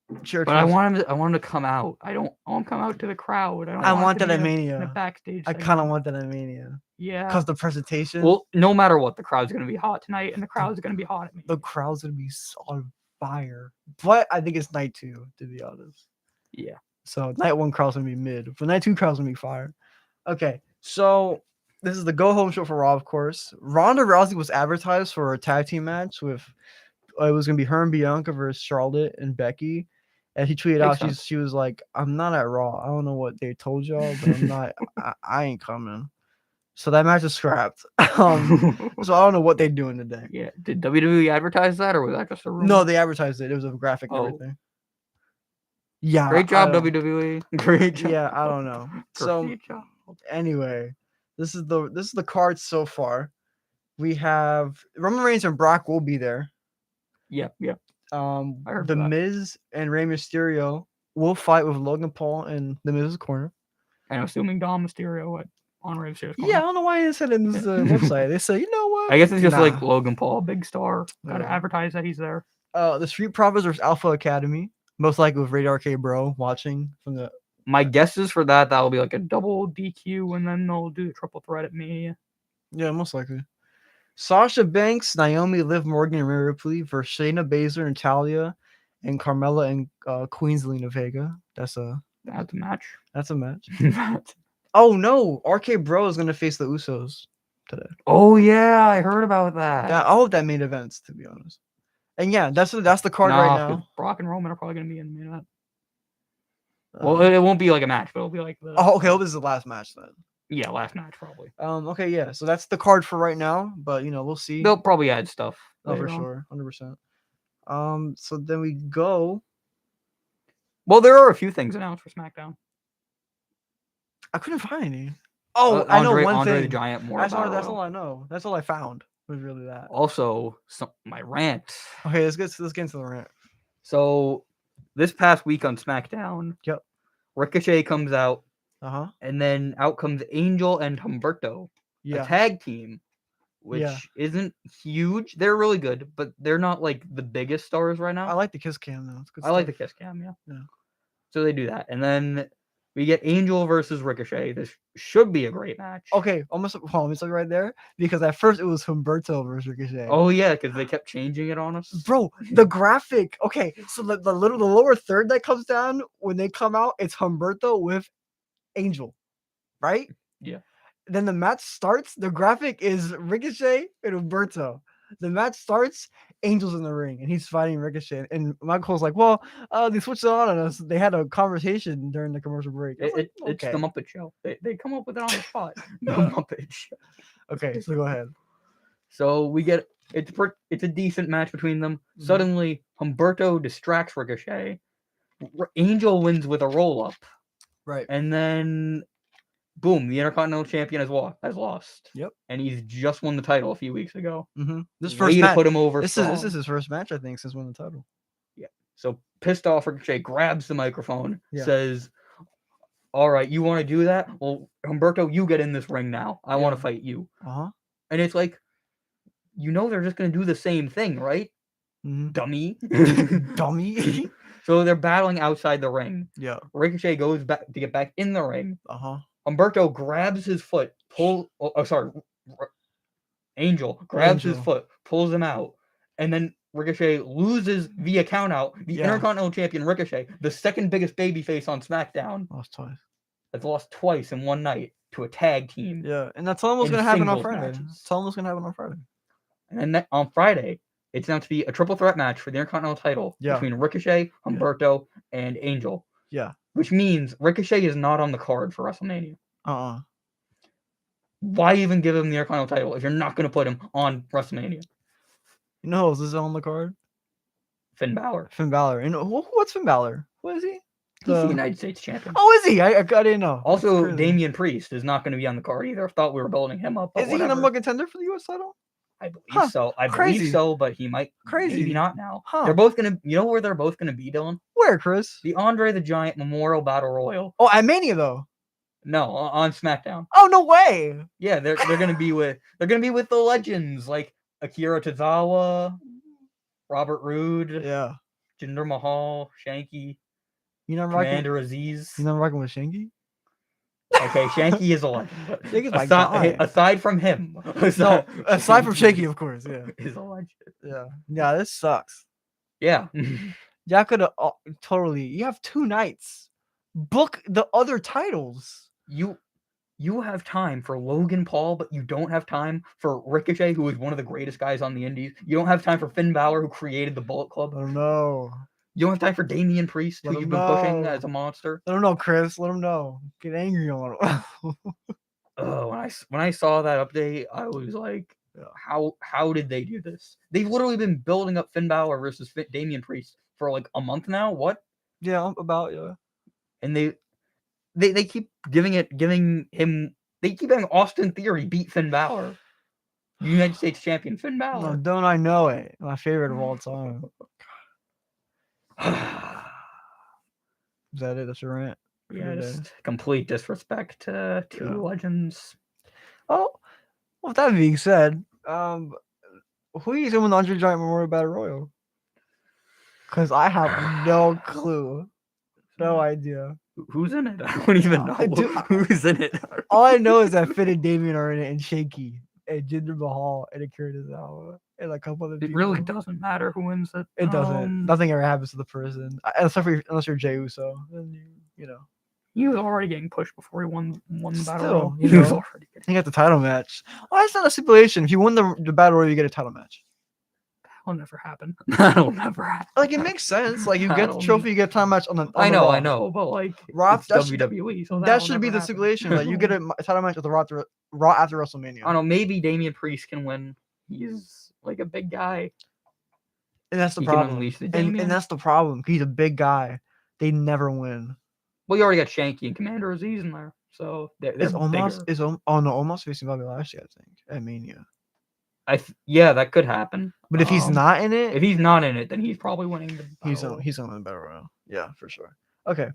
But I want him to come out. I want him to come out to the crowd. I want that at Mania. In a backstage. I kind of want that at Mania. Yeah. Because the presentation. Well, no matter what, the crowd's gonna be hot tonight, and the crowd's gonna be hot at Mania. The crowd's gonna be on fire. But I think it's night 2, to be honest. Yeah. So night 1 crowd's gonna be mid, but night 2 crowd's gonna be fire. Okay, so this is the go home show for Raw, of course. Ronda Rousey was advertised for a tag team match with. It was gonna be her and Bianca versus Charlotte and Becky, and she tweeted out she was like, "I'm not at Raw. I don't know what they told y'all, but I'm not. I ain't coming." So that match is scrapped. So I don't know what they're doing today. Yeah. Did WWE advertise that, or was that just a rumor? No, they advertised it. It was a graphic and everything. Yeah. Great job, WWE. Great job. Yeah, I don't know. So anyway, this is the card so far. We have Roman Reigns and Brock will be there. Yep. The Miz and Rey Mysterio will fight with Logan Paul in the Miz's corner. And I'm assuming Dom Mysterio on Rey Mysterio's corner. Yeah, I don't know why they said it in this website. They said, you know what? I guess it's just like Logan Paul, big star. Gotta advertise that he's there. The Street Profits versus Alpha Academy. Most likely with Radar K Bro watching from the. My guess is for that will be like a double DQ, and then they'll do the triple threat at Mania. Yeah, most likely. Sasha Banks, Naomi, Liv Morgan, and Rhea Ripley versus Shayna Baszler, Natalia, and Carmella and Queen Zelina Vega. That's a match. That's a match. Oh no, RK Bro is gonna face the Usos today. Oh yeah, I heard about that. I hope that made events, to be honest. And yeah, that's the card right now. Brock and Roman are probably gonna be in the main event. Well, it won't be like a match, but it'll be like the. Oh, okay. Well, this is the last match then. Yeah, last match probably. Okay, yeah. So that's the card for right now, but we'll see. They'll probably add stuff Oh, for later on. sure, 100%. So then we go. Well, there are a few things announced for SmackDown. I couldn't find any. Oh, I know Andre one the thing. Giant Memorial That's all. Battle That's all Royal. I know. That's all I found was really that. Also, my rant. Okay, let's get into the rant. So, this past week on SmackDown, Yep. Ricochet comes out, and then out comes Angel and Humberto, a tag team, which isn't huge. They're really good, but they're not like the biggest stars right now. I like the kiss cam though. It's good like the kiss cam, yeah. So they do that, and then we get Angel versus Ricochet. This should be a great match. Okay, hold on, let me stop you right there because at first it was Humberto versus Ricochet. Oh yeah, because they kept changing it on us. Bro, the graphic. Okay, so the lower third that comes down when they come out, it's Humberto with Angel, right? Yeah. Then the match starts. The graphic is Ricochet and Humberto. The match starts. Angel's in the ring and he's fighting Ricochet. And Michael's like, "Well, they switched it on us. They had a conversation during the commercial break." It's the Muppet Show. They come up with it on the spot. The Muppet Show. Okay, so go ahead. So we get it's a decent match between them. Mm-hmm. Suddenly, Humberto distracts Ricochet. Angel wins with a roll up. Right. And then, boom, the Intercontinental Champion has lost. Yep. And he's just won the title a few weeks ago. Mm-hmm. This first match, to put him over. This is his first match, I think, since winning the title. Yeah. So pissed off, Ricochet grabs the microphone, says, "All right, you want to do that? Well, Humberto, you get in this ring now. I want to fight you." And it's like, they're just gonna do the same thing, right? Mm-hmm. Dummy. Dummy. So they're battling outside the ring. Yeah. Ricochet goes back to get back in the ring. Humberto grabs his foot, Angel grabs his foot, pulls him out, and then Ricochet loses via countout. The Intercontinental Champion Ricochet, the second biggest babyface on SmackDown, lost twice. Has lost twice in one night to a tag team. Yeah, and that's almost going to happen on Friday. It's almost going to happen on Friday. And then on Friday, it's now to be a triple threat match for the Intercontinental title between Ricochet, Humberto, and Angel. Yeah. Which means Ricochet is not on the card for WrestleMania. Why even give him the Intercontinental title if you're not going to put him on WrestleMania? You know who else is on the card? Finn Balor. And what's Finn Balor? What is he? He's the United States champion. Oh, is he? I didn't know. Also, Damian Priest is not going to be on the card either. I thought we were building him up. Is he the number one contender for the U.S. title? I believe so. I believe so, but he might. Maybe not now. They're both going to. You know where they're both going to be, Dylan? Where, Chris? The Andre the Giant Memorial Battle Royal. Oh, at Mania though. No, on SmackDown. Oh, no way. Yeah, they're going to be with the legends like Akira Tozawa, Robert Roode, Jinder Mahal, Shanky. Commander Aziz. You know I'm rocking with Shanky? Okay, Shanky is a legend. Aside from him. Aside from Shanky, of course, is a legend. Yeah, this sucks. Yeah. Y'all could have totally. You have 2 nights. Book the other titles. You have time for Logan Paul, but you don't have time for Ricochet, who is one of the greatest guys on the indies. You don't have time for Finn Balor, who created the Bullet Club. Oh no. You don't have time for Damian Priest, who you've been pushing as a monster. Let him know, Chris. Let him know. Get angry on him. When I saw that update, I was like, how did they do this? They've literally been building up Finn Balor versus Damian Priest for like a month now. What? Yeah, about And they keep giving him. They keep having Austin Theory beat Finn Balor, United States champion Finn Balor. No, don't I know it? My favorite of all time. Is that it? That's your rant? Yeah, just complete disrespect to two legends. Oh, well, with that being said, who are you doing with the Andre Giant Memorial Battle Royal? Because I have no clue. No idea. Who's in it? I don't even know who's in it. All I know is that Finn and Damien are in it, and Shanky, and Jinder Mahal, and Akira Tozawa, and a couple other people. It really doesn't matter who wins it. It doesn't. Nothing ever happens to the person, unless you're Jey Uso. Then you know. He was already getting pushed before he won the battle royal. He was already. He got the title match. Well, that's not a stipulation. If you win the battle royal, you get a title match. That'll never happen. That'll never happen. Like, it makes sense. Like, you get the That'll trophy, you get a title match on the I know, Raw. I know, but like Raw, it's that should, WWE, so that that'll should be never the happen. stipulation. Like, you get a title match with the Raw after WrestleMania. I don't know. Maybe Damian Priest can win. He's like a big guy. And that's the He can problem. unleash the And Damian. that's the problem. He's a big guy. They never win. Well, you already got Shanky and Commander Aziz in there, so they're It's almost bigger. almost facing Bobby Lashley, I think, at Mania. Yeah, that could happen. But if he's not in it, then he's probably winning the he's battle. on the Battle Royal. Yeah, for sure. Okay.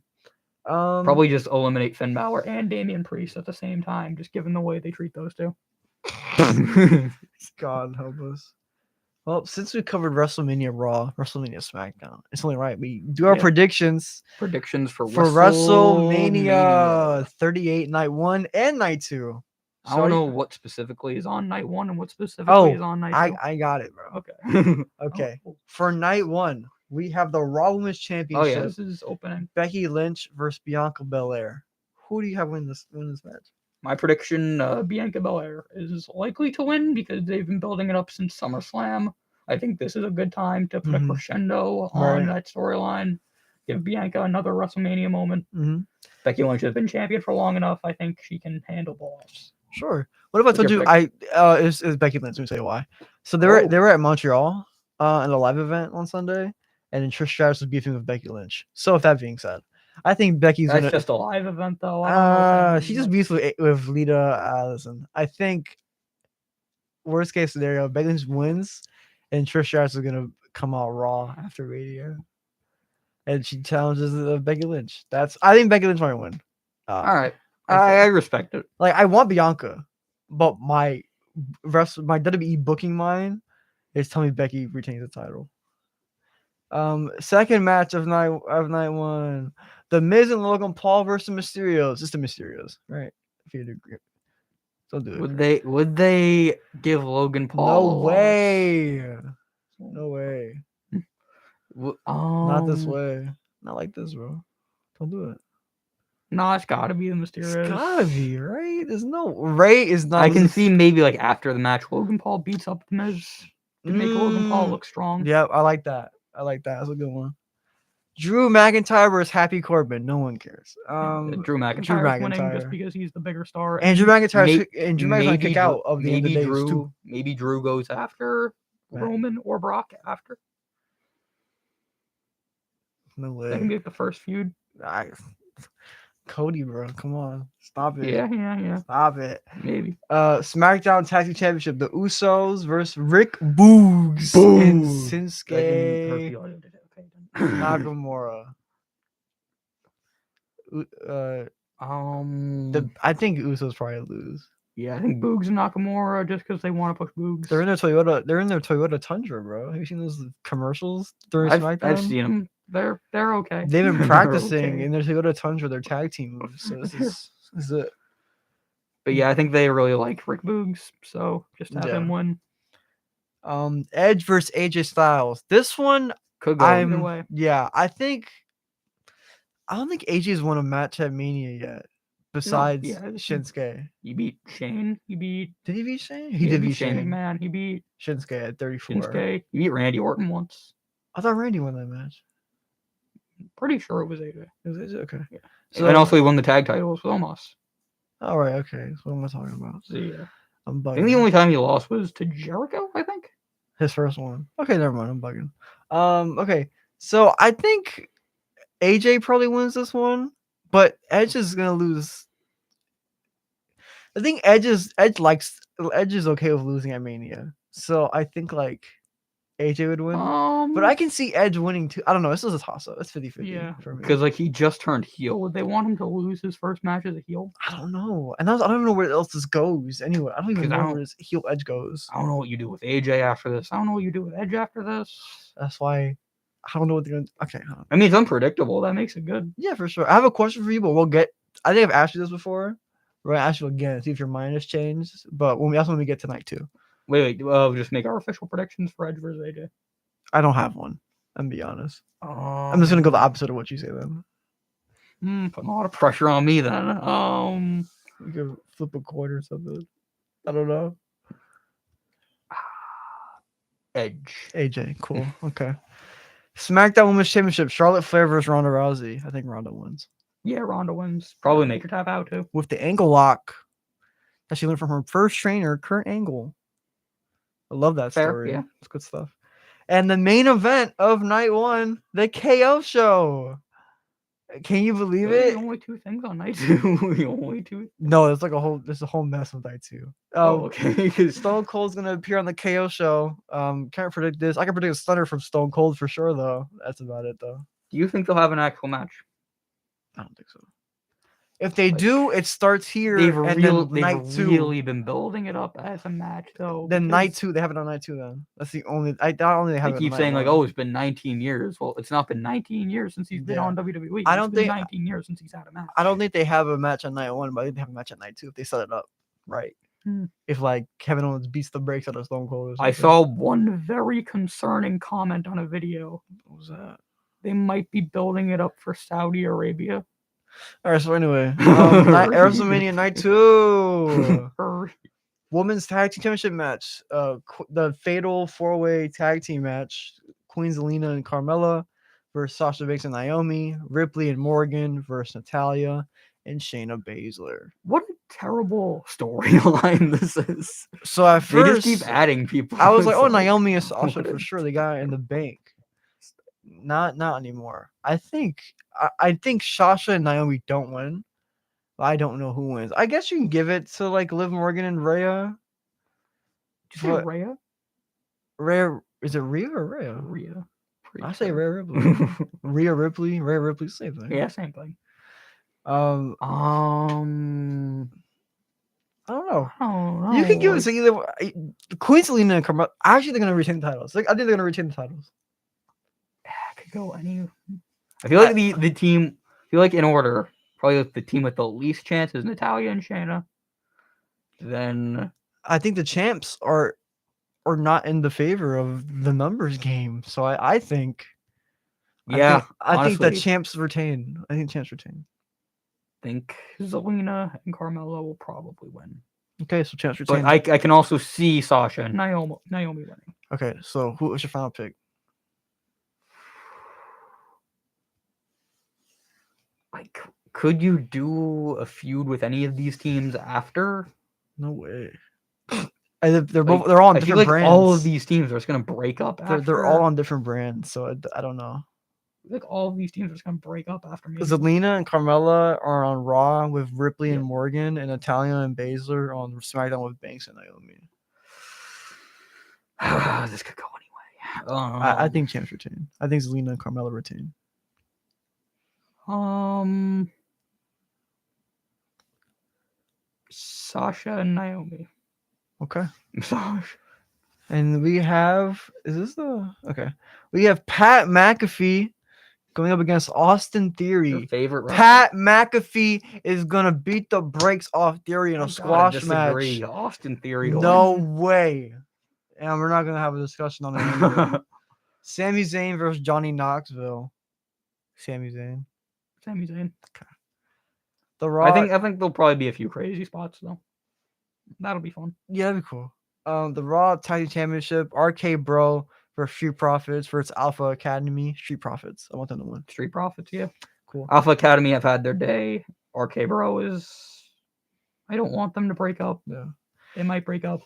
Probably just eliminate Finn Balor and Damian Priest at the same time, just given the way they treat those two. God help us. Well, since we covered WrestleMania Raw, WrestleMania SmackDown, it's only right we do our predictions. Predictions for WrestleMania 38, Night 1 and Night 2. I don't know what specifically is on Night 1 and what specifically is on Night 2. I got it, bro. Okay. Okay. Oh. For Night 1, we have the Raw Women's Championship. Oh, yeah, this is opening. Becky Lynch versus Bianca Belair. Who do you have win this match? My prediction, Bianca Belair is likely to win because they've been building it up since SummerSlam. I think this is a good time to put a crescendo on that storyline. Give Bianca another WrestleMania moment. Becky Lynch has been champion for long enough. I think she can handle the loss. Sure. What if I told you it's Becky Lynch? Let me tell you why. So they were at Montreal in a live event on Sunday, and then Trish Stratus was beefing with Becky Lynch. So with that being said, I think Becky's That's just a live event, though. She just beefs with Lita Allison. I think worst case scenario, Becky Lynch wins, and Trish Stratus is gonna come out Raw after Radio, and she challenges Becky Lynch. I think Becky Lynch might win. All right, I respect it. Like, I want Bianca, but my WWE booking mind is telling me Becky retains the title. Second match of night 1, The Miz and Logan Paul versus Mysterios. It's the Mysterios, right? If you agree, don't do it. Would they give Logan Paul? No way. No way. Not this way. Not like this, bro. Don't do it. No, it's gotta be the Mysterios. It's gotta be, right? There's no Ray is not. I can see maybe like after the match, Logan Paul beats up the Miz to make Logan Paul look strong. Yeah, I like that. That's a good one. Drew McIntyre versus Happy Corbin. No one cares. Drew McIntyre winning just because he's the bigger star. And Drew McIntyre's gonna kick out of the end of the days too. Maybe Drew goes after Roman or Brock after. No way. That can be like the first feud. Cody, bro, come on, stop it. Yeah. Stop it. Maybe. SmackDown Tag Team Championship: The Usos versus Rick Boogs and Shinsuke Nakamura. I think Usos probably lose. Yeah, I think Boogs and Nakamura just because they want to push Boogs. They're in their Toyota Tundra, bro. Have you seen those commercials during SmackDown? I've seen them. They're okay. They've been practicing in their Toyota Tundra, their tag team moves. So this is it. But yeah, I think they really like Rick Boogs, so just have him win. Edge versus AJ Styles. This one could go either way. Yeah, I don't think AJ's won a match at Mania yet. Besides Shinsuke. He beat Shane. Did he beat Shane? He did beat Shane McMahon. He beat Shinsuke at 34. Shinsuke. He beat Randy Orton once. I thought Randy won that match. Pretty sure it was AJ. It was AJ? Okay. Yeah. So, and also he won the tag titles with Omos. All right. Okay. So what am I talking about? So, yeah. I'm bugging. I think the only time he lost was to Jericho, I think. His first one. Okay, never mind. I'm bugging. Okay. So I think AJ probably wins this one, but Edge is gonna lose. I think Edge is okay with losing at Mania. So I think like AJ would win. But I can see Edge winning too. I don't know. This is a toss-up. It's 50-50 for me. Because like he just turned heel. Would they want him to lose his first match as a heel? I don't know. And I don't know where else this goes anyway. I don't even know where this heel Edge goes. I don't know what you do with AJ after this. I don't know what you do with Edge after this. That's why I don't know what they're going to... Okay. I mean, it's unpredictable. That makes it good. Yeah, for sure. I have a question for you, but we'll get... I think I've asked you this before. We're going to ask you again, see if your mind has changed. But that's when we get tonight, too. Wait. We'll just make our official predictions for Edge versus AJ. I don't have one. I'm be honest. I'm just going to go the opposite of what you say then. Putting a lot of pressure on me then. You could flip a coin or something. I don't know. Edge. AJ, cool. Okay. SmackDown Women's Championship, Charlotte Flair versus Ronda Rousey. I think Ronda wins. Yeah, Ronda wins. Probably make her tap out too. With the ankle lock that she learned from her first trainer, Kurt Angle. I love that Fair, story. yeah. It's good stuff. And the main event of night one, the KO show. Can you believe Those are it? the only two things on night 2. The only two. No, it's like there's a whole mess with night 2. Okay. Stone Cold's gonna appear on the KO show. Can't predict this. I can predict a stunner from Stone Cold for sure, though. That's about it, though. Do you think they'll have an actual match? I don't think so. If they do, it starts here. They've night 2. really been building it up as a match, though. Then night 2, they have it on night 2. Then that's the only. Not only they have They it. keep on saying night like, one. "Oh, it's been 19 years." Well, it's not been 19 years since he's been on WWE. I don't it's been think 19 years since he's had a match. I don't think they have a match on night 1, but I think they have a match on night 2 if they set it up right. If like Kevin Owens beats the brakes out of Stone Cold. Or something. I saw one very concerning comment on a video. What was that? They might be building it up for Saudi Arabia. All right, so anyway, WrestleMania night 2, Women's Tag Team Championship match, the Fatal 4-Way Tag Team match, Queen Zelina and Carmella versus Sasha Banks and Naomi, Ripley and Morgan versus Natalya and Shayna Baszler. What a terrible storyline this is. So at first, they just keep adding people. I was like, oh, Naomi and Sasha for sure. They got it in the bank. Not anymore. I think Sasha and Naomi don't win. I don't know who wins. I guess you can give it to like Liv Morgan and Rhea. Did you say Rhea? Rhea, is it Rhea or Rhea? Rhea. I say Rhea Ripley. Rhea Ripley, same thing. Yeah, same thing. I don't know. You can give it to either Queen Zelina and Carmella. Actually, they're gonna retain the titles. I think they're gonna retain the titles. I could go any. I feel like the team. I feel like in order, probably the team with the least chance is Natalya and Shayna. Then I think the champs are not in the favor of the numbers game. So I think. Yeah, I think the champs retain. I think champs retain. I think Zelina and Carmella will probably win. Okay, so champs retain. But I can also see Sasha and Naomi winning. Okay, so who's your final pick? Like, could you do a feud with any of these teams after? No way. They're all on different brands. All of these teams are just gonna break up. They're all on different brands, so I don't know. Like all of these teams are just gonna break up after me. Zelina and Carmella are on Raw with Ripley and Morgan, and Natalya and Baszler on SmackDown with Banks and Naomi. This could go anyway. I think champs retain. I think Zelina and Carmella retain. Sasha and Naomi. Okay. Sasha. And we have we have Pat McAfee going up against Austin Theory. Your favorite wrestler. Pat McAfee is gonna beat the brakes off Theory in a squash match. Austin Theory. No way. And we're not gonna have a discussion on it. Sami Zayn versus Johnny Knoxville. Sami Zayn. Okay. The Raw. I think there'll probably be a few crazy spots though. That'll be fun. Yeah, that'd be cool. The Raw Tag Team Championship, RK Bro for Street Profits versus Alpha Academy. Street Profits. I want them to win. Street Profits, yeah. Cool. Alpha Academy have had their day. RK Bro is. I don't want them to break up. Yeah. They might break up.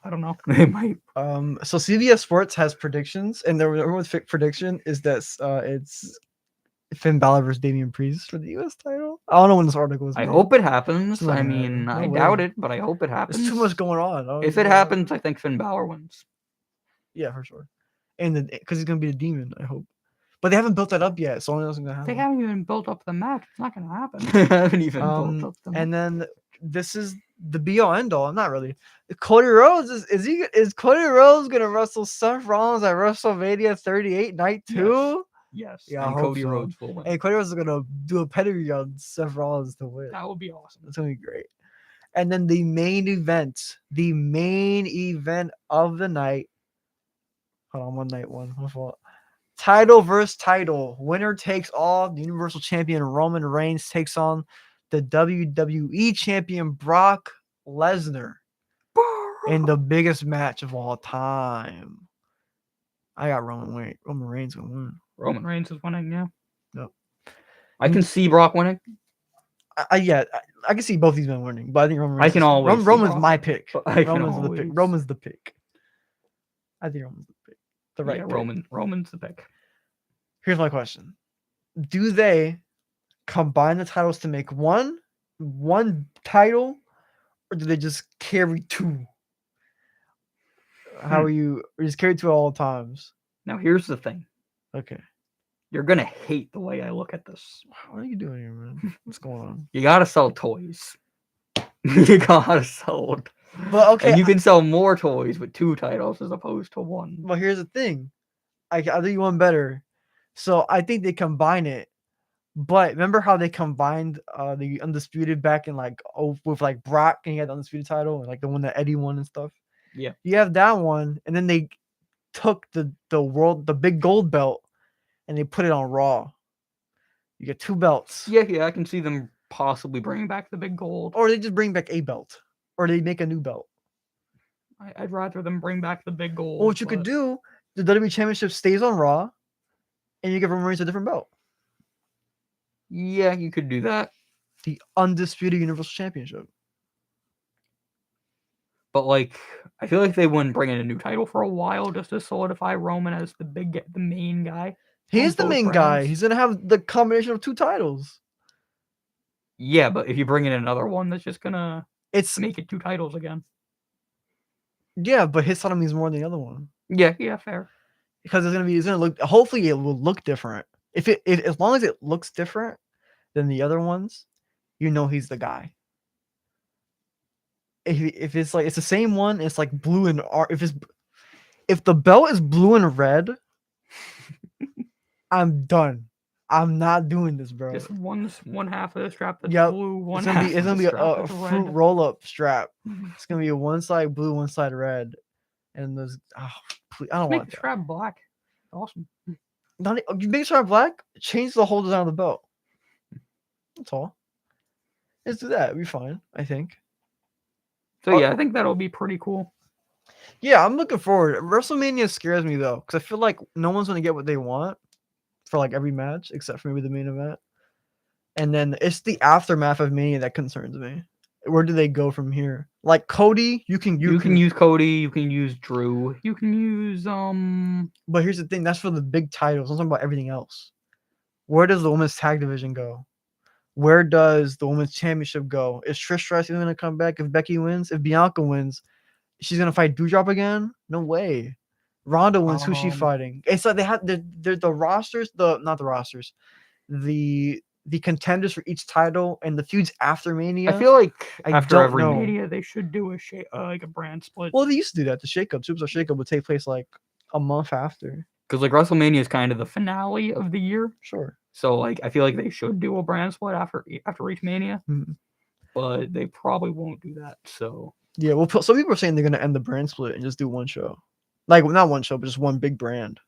I don't know. They might. So CBS Sports has predictions, and everyone's prediction is that it's Finn Balor versus Damian Priest for the U.S. title. I don't know when this article is. I hope it happens. I mean, No I way. doubt it, but I hope it happens. There's too much going on. If it happens, I think Finn Balor wins. Yeah, for sure. And because he's gonna be the demon, I hope. But they haven't built that up yet, so only that's gonna happen. They haven't even built up the match. It's not gonna happen. They haven't even built up the match. And then this is the be all end all. Not really. Cody Rhodes is Cody Rhodes gonna wrestle Seth Rollins at WrestleMania 38 night 2? Yes. Yeah, and Cody Rhodes will win. And Cody Rhodes is gonna do a pedigree on Seth Rollins to win. That would be awesome. It's gonna be great. And then the main event of the night. Hold on, night one. My fault. Title versus title. Winner takes all. The Universal Champion Roman Reigns takes on the WWE Champion Brock Lesnar in the biggest match of all time. I got Roman Reigns gonna win. Roman Reigns is winning. Yeah, Yep. I can see Brock winning. Yeah, I can see both these men winning, but I think I can always see Roman's Brock my winning, pick. but I can Roman's the pick. always. Roman's the pick. I think Roman's the pick. The right Yeah, pick. Roman's the pick. Here's my question: do they combine the titles to make one title, or do they just carry two? How are you? Or just carry two at all times? Now here's the thing. Okay. You're gonna hate the way I look at this. What are you doing here, man? What's going on? You gotta sell toys. You gotta sell. But okay, and you can sell more toys with 2 titles as opposed to 1. Well, here's the thing. I'll do you one better. So I think they combine it. But remember how they combined the Undisputed back in like with like Brock and he had the Undisputed title and like the one that Eddie won and stuff. Yeah. You have that one, and then they took the big gold belt and they put it on Raw. You get 2 belts. Yeah, I can see them possibly bringing back the big gold. Or they just bring back a belt. Or they make a new belt. I'd rather them bring back the big gold. Or what you could do, the WWE Championship stays on Raw, and you give Roman Reigns a different belt. Yeah, you could do that. The Undisputed Universal Championship. But like, I feel like they wouldn't bring in a new title for a while just to solidify Roman as the main guy. He's the main guy. He's gonna have the combination of 2 titles. Yeah, but if you bring in another one, that's just gonna make it 2 titles again. Yeah, but his title means more than the other one. Yeah, fair. Because it's gonna look. Hopefully, it will look different. If as long as it looks different than the other ones, you know he's the guy. If it's like it's the same one, it's like blue and if the belt is blue and red, I'm done. I'm not doing this, bro. Just one half of the strap that's blue, one half. It's gonna be a fruit roll up strap. It's gonna be a one side blue, one side red, and there's please, I don't want the strap black. Awesome. You make the strap black. Change the whole design of the belt. That's all. Let's do that. It'll be fine, I think. So yeah, I think that'll be pretty cool. Yeah, I'm looking forward. WrestleMania scares me though, because I feel like no one's gonna get what they want for like every match except for maybe the main event. And then it's the aftermath of Mania that concerns me. Where do they go from here? Like Cody, you can use Cody, you can use Drew, you can use But here's the thing, that's for the big titles. I'm talking about everything else. Where does the women's tag division go? Where does the women's championship go? Is Trish Stratus going to come back if Becky wins? If Bianca wins, she's going to fight Doudrop again? No way. Ronda wins. Who's she fighting? It's like they have the rosters, not the rosters, the contenders for each title and the feuds after Mania. I feel like after every Mania, they should do like a brand split. Well, they used to do that. The shakeup, Superstar Shakeup, would take place like a month after. Because like WrestleMania is kind of the finale of the year. Sure. So like I feel like they should do a brand split after each Mania, but they probably won't do that. So yeah, well, some people are saying they're going to end the brand split and just do one show, like not one show, but just one big brand.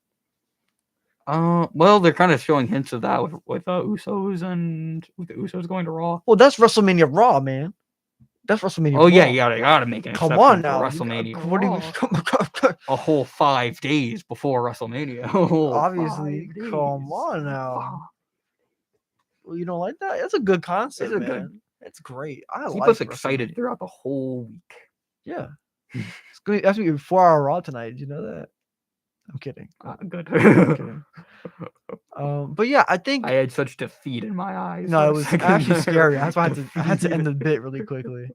Well, they're kind of showing hints of that with Usos and with the Usos going to Raw. Well, that's WrestleMania Raw, man. That's WrestleMania. Oh yeah, you gotta make an exception. Come on now, WrestleMania. A whole 5 days before WrestleMania. Obviously, come on now. Well, you don't like that? That's a good concept, man. It's great. Keep us excited throughout the whole week. Yeah, it's going. That's gonna be a 4-hour Raw tonight. Did you know that? I'm kidding. Good. I'm kidding. But yeah, I think I had such defeat in my eyes. No, it was actually scary. That's why I had to end the bit really quickly.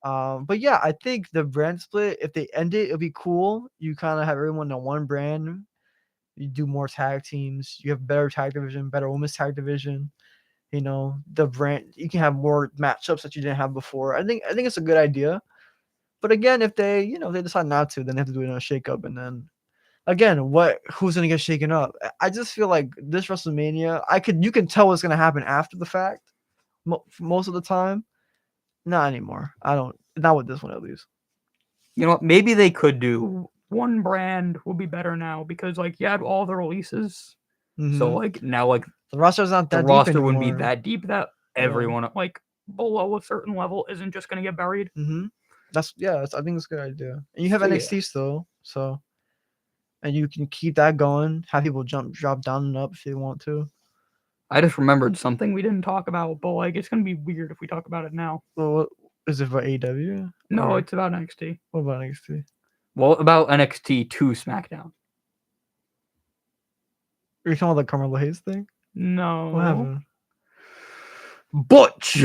But yeah, I think the brand split, if they end it, it'll be cool. You kind of have everyone on one brand. You do more tag teams. You have better tag division, better women's tag division. You know, the brand, you can have more matchups that you didn't have before. I think it's a good idea. But again, if they decide not to, then they have to do another shakeup. And then again, who's gonna get shaken up? I just feel like this WrestleMania, you can tell what's gonna happen after the fact. Most of the time, not anymore. Not with this one at least. You know what? Maybe they could do one brand will be better now because like you had all the releases. So like now like the roster's not that deep. The roster wouldn't be that deep that everyone like below a certain level isn't just gonna get buried. I think it's a good idea. And you have NXT still, so and you can keep that going. Have people drop down and up if they want to. I just remembered something we didn't talk about, but like it's gonna be weird if we talk about it now. Well, what is it for AEW? No, Or it's about NXT. what about NXT? Well, about NXT to SmackDown. Are you talking about the Carmelo Hayes thing? What No. happened? Butch.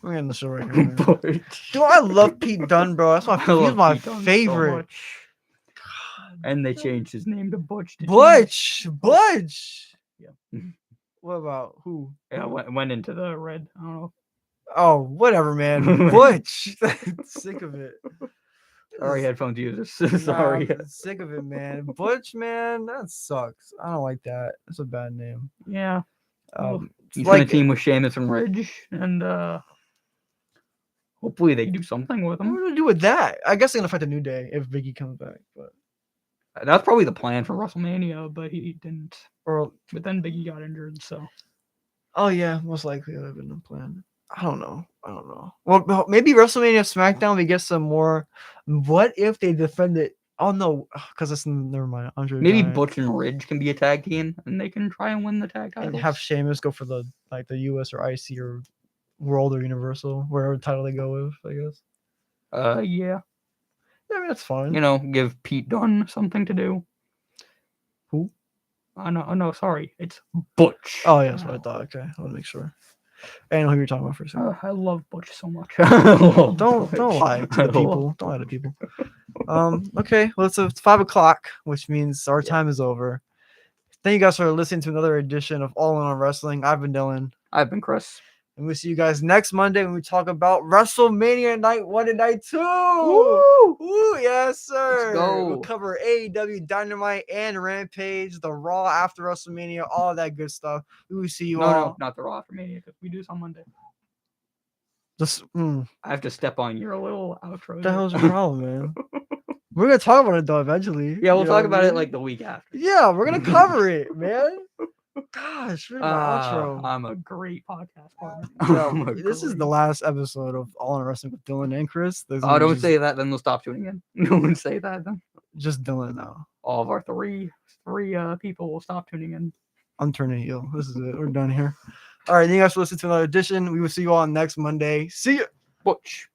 We're getting the show right here, man. Butch. Dude, I love Pete Dunne, bro. That's I he's love my Pete Dunne so favorite. much. And they changed his name to Butch. Butch. Yeah. What about who? Yeah, went into the red. I don't know. Oh, whatever, man. Butch. Sick of it. Sorry, headphones users. Sorry. Sorry. Sick of it, man. Butch, man, that sucks. I don't like that. That's a bad name. Yeah. He's like gonna team with Sheamus and Ridge, and hopefully they do something with what are him. we gonna do with that? I guess they're gonna fight the New Day if Biggie comes back, but That's probably the plan for WrestleMania, but he didn't. or But then Biggie got injured, so. oh yeah, most likely that would have been the plan. I don't know. Well, maybe WrestleMania SmackDown we get some more. What if they defend it? Oh no, because it's never mind. Andre Maybe Giant. Butch and Ridge can be a tag team, and they can try and win the tag titles. And have Sheamus go for the US or IC or World or Universal, wherever title they go with, I guess. Yeah. Yeah, I mean that's fine. You know, give Pete Dunne something to do. Who? No, sorry, it's Butch. Oh yeah, that's what I thought. Okay, I want to make sure. I didn't know who you were talking about for a second. I love Butch so much. Don't lie to the people. Don't lie to people. Okay, well it's 5 o'clock, which means our time is over. Thank you guys for listening to another edition of All In on Wrestling. I've been Dylan. I've been Chris. And we'll see you guys next Monday when we talk about WrestleMania Night 1 and Night 2. Woo! Woo, yes, sir. Let's go. We'll cover AEW Dynamite and Rampage, the Raw after WrestleMania, all that good stuff. We will see you all. No, not the Raw after Mania, because we do this on Monday. Just, I have to step on your little outro. What the hell's your problem, man? We're going to talk about it, though, eventually. Yeah, we'll You know talk what about I it mean? like the week after. Yeah, we're going to cover it, man. Gosh, where's my outro? I'm a great podcast partner. Yeah, this is the last episode of All In Wrestling with Dylan and Chris. Don't say that, then they'll stop tuning in. Don't say that, then. Just Dylan now. All of our three people will stop tuning in. I'm turning heel. This is it. We're done here. All right, thank you guys for listening to another edition. We will see you all next Monday. See ya. Butch.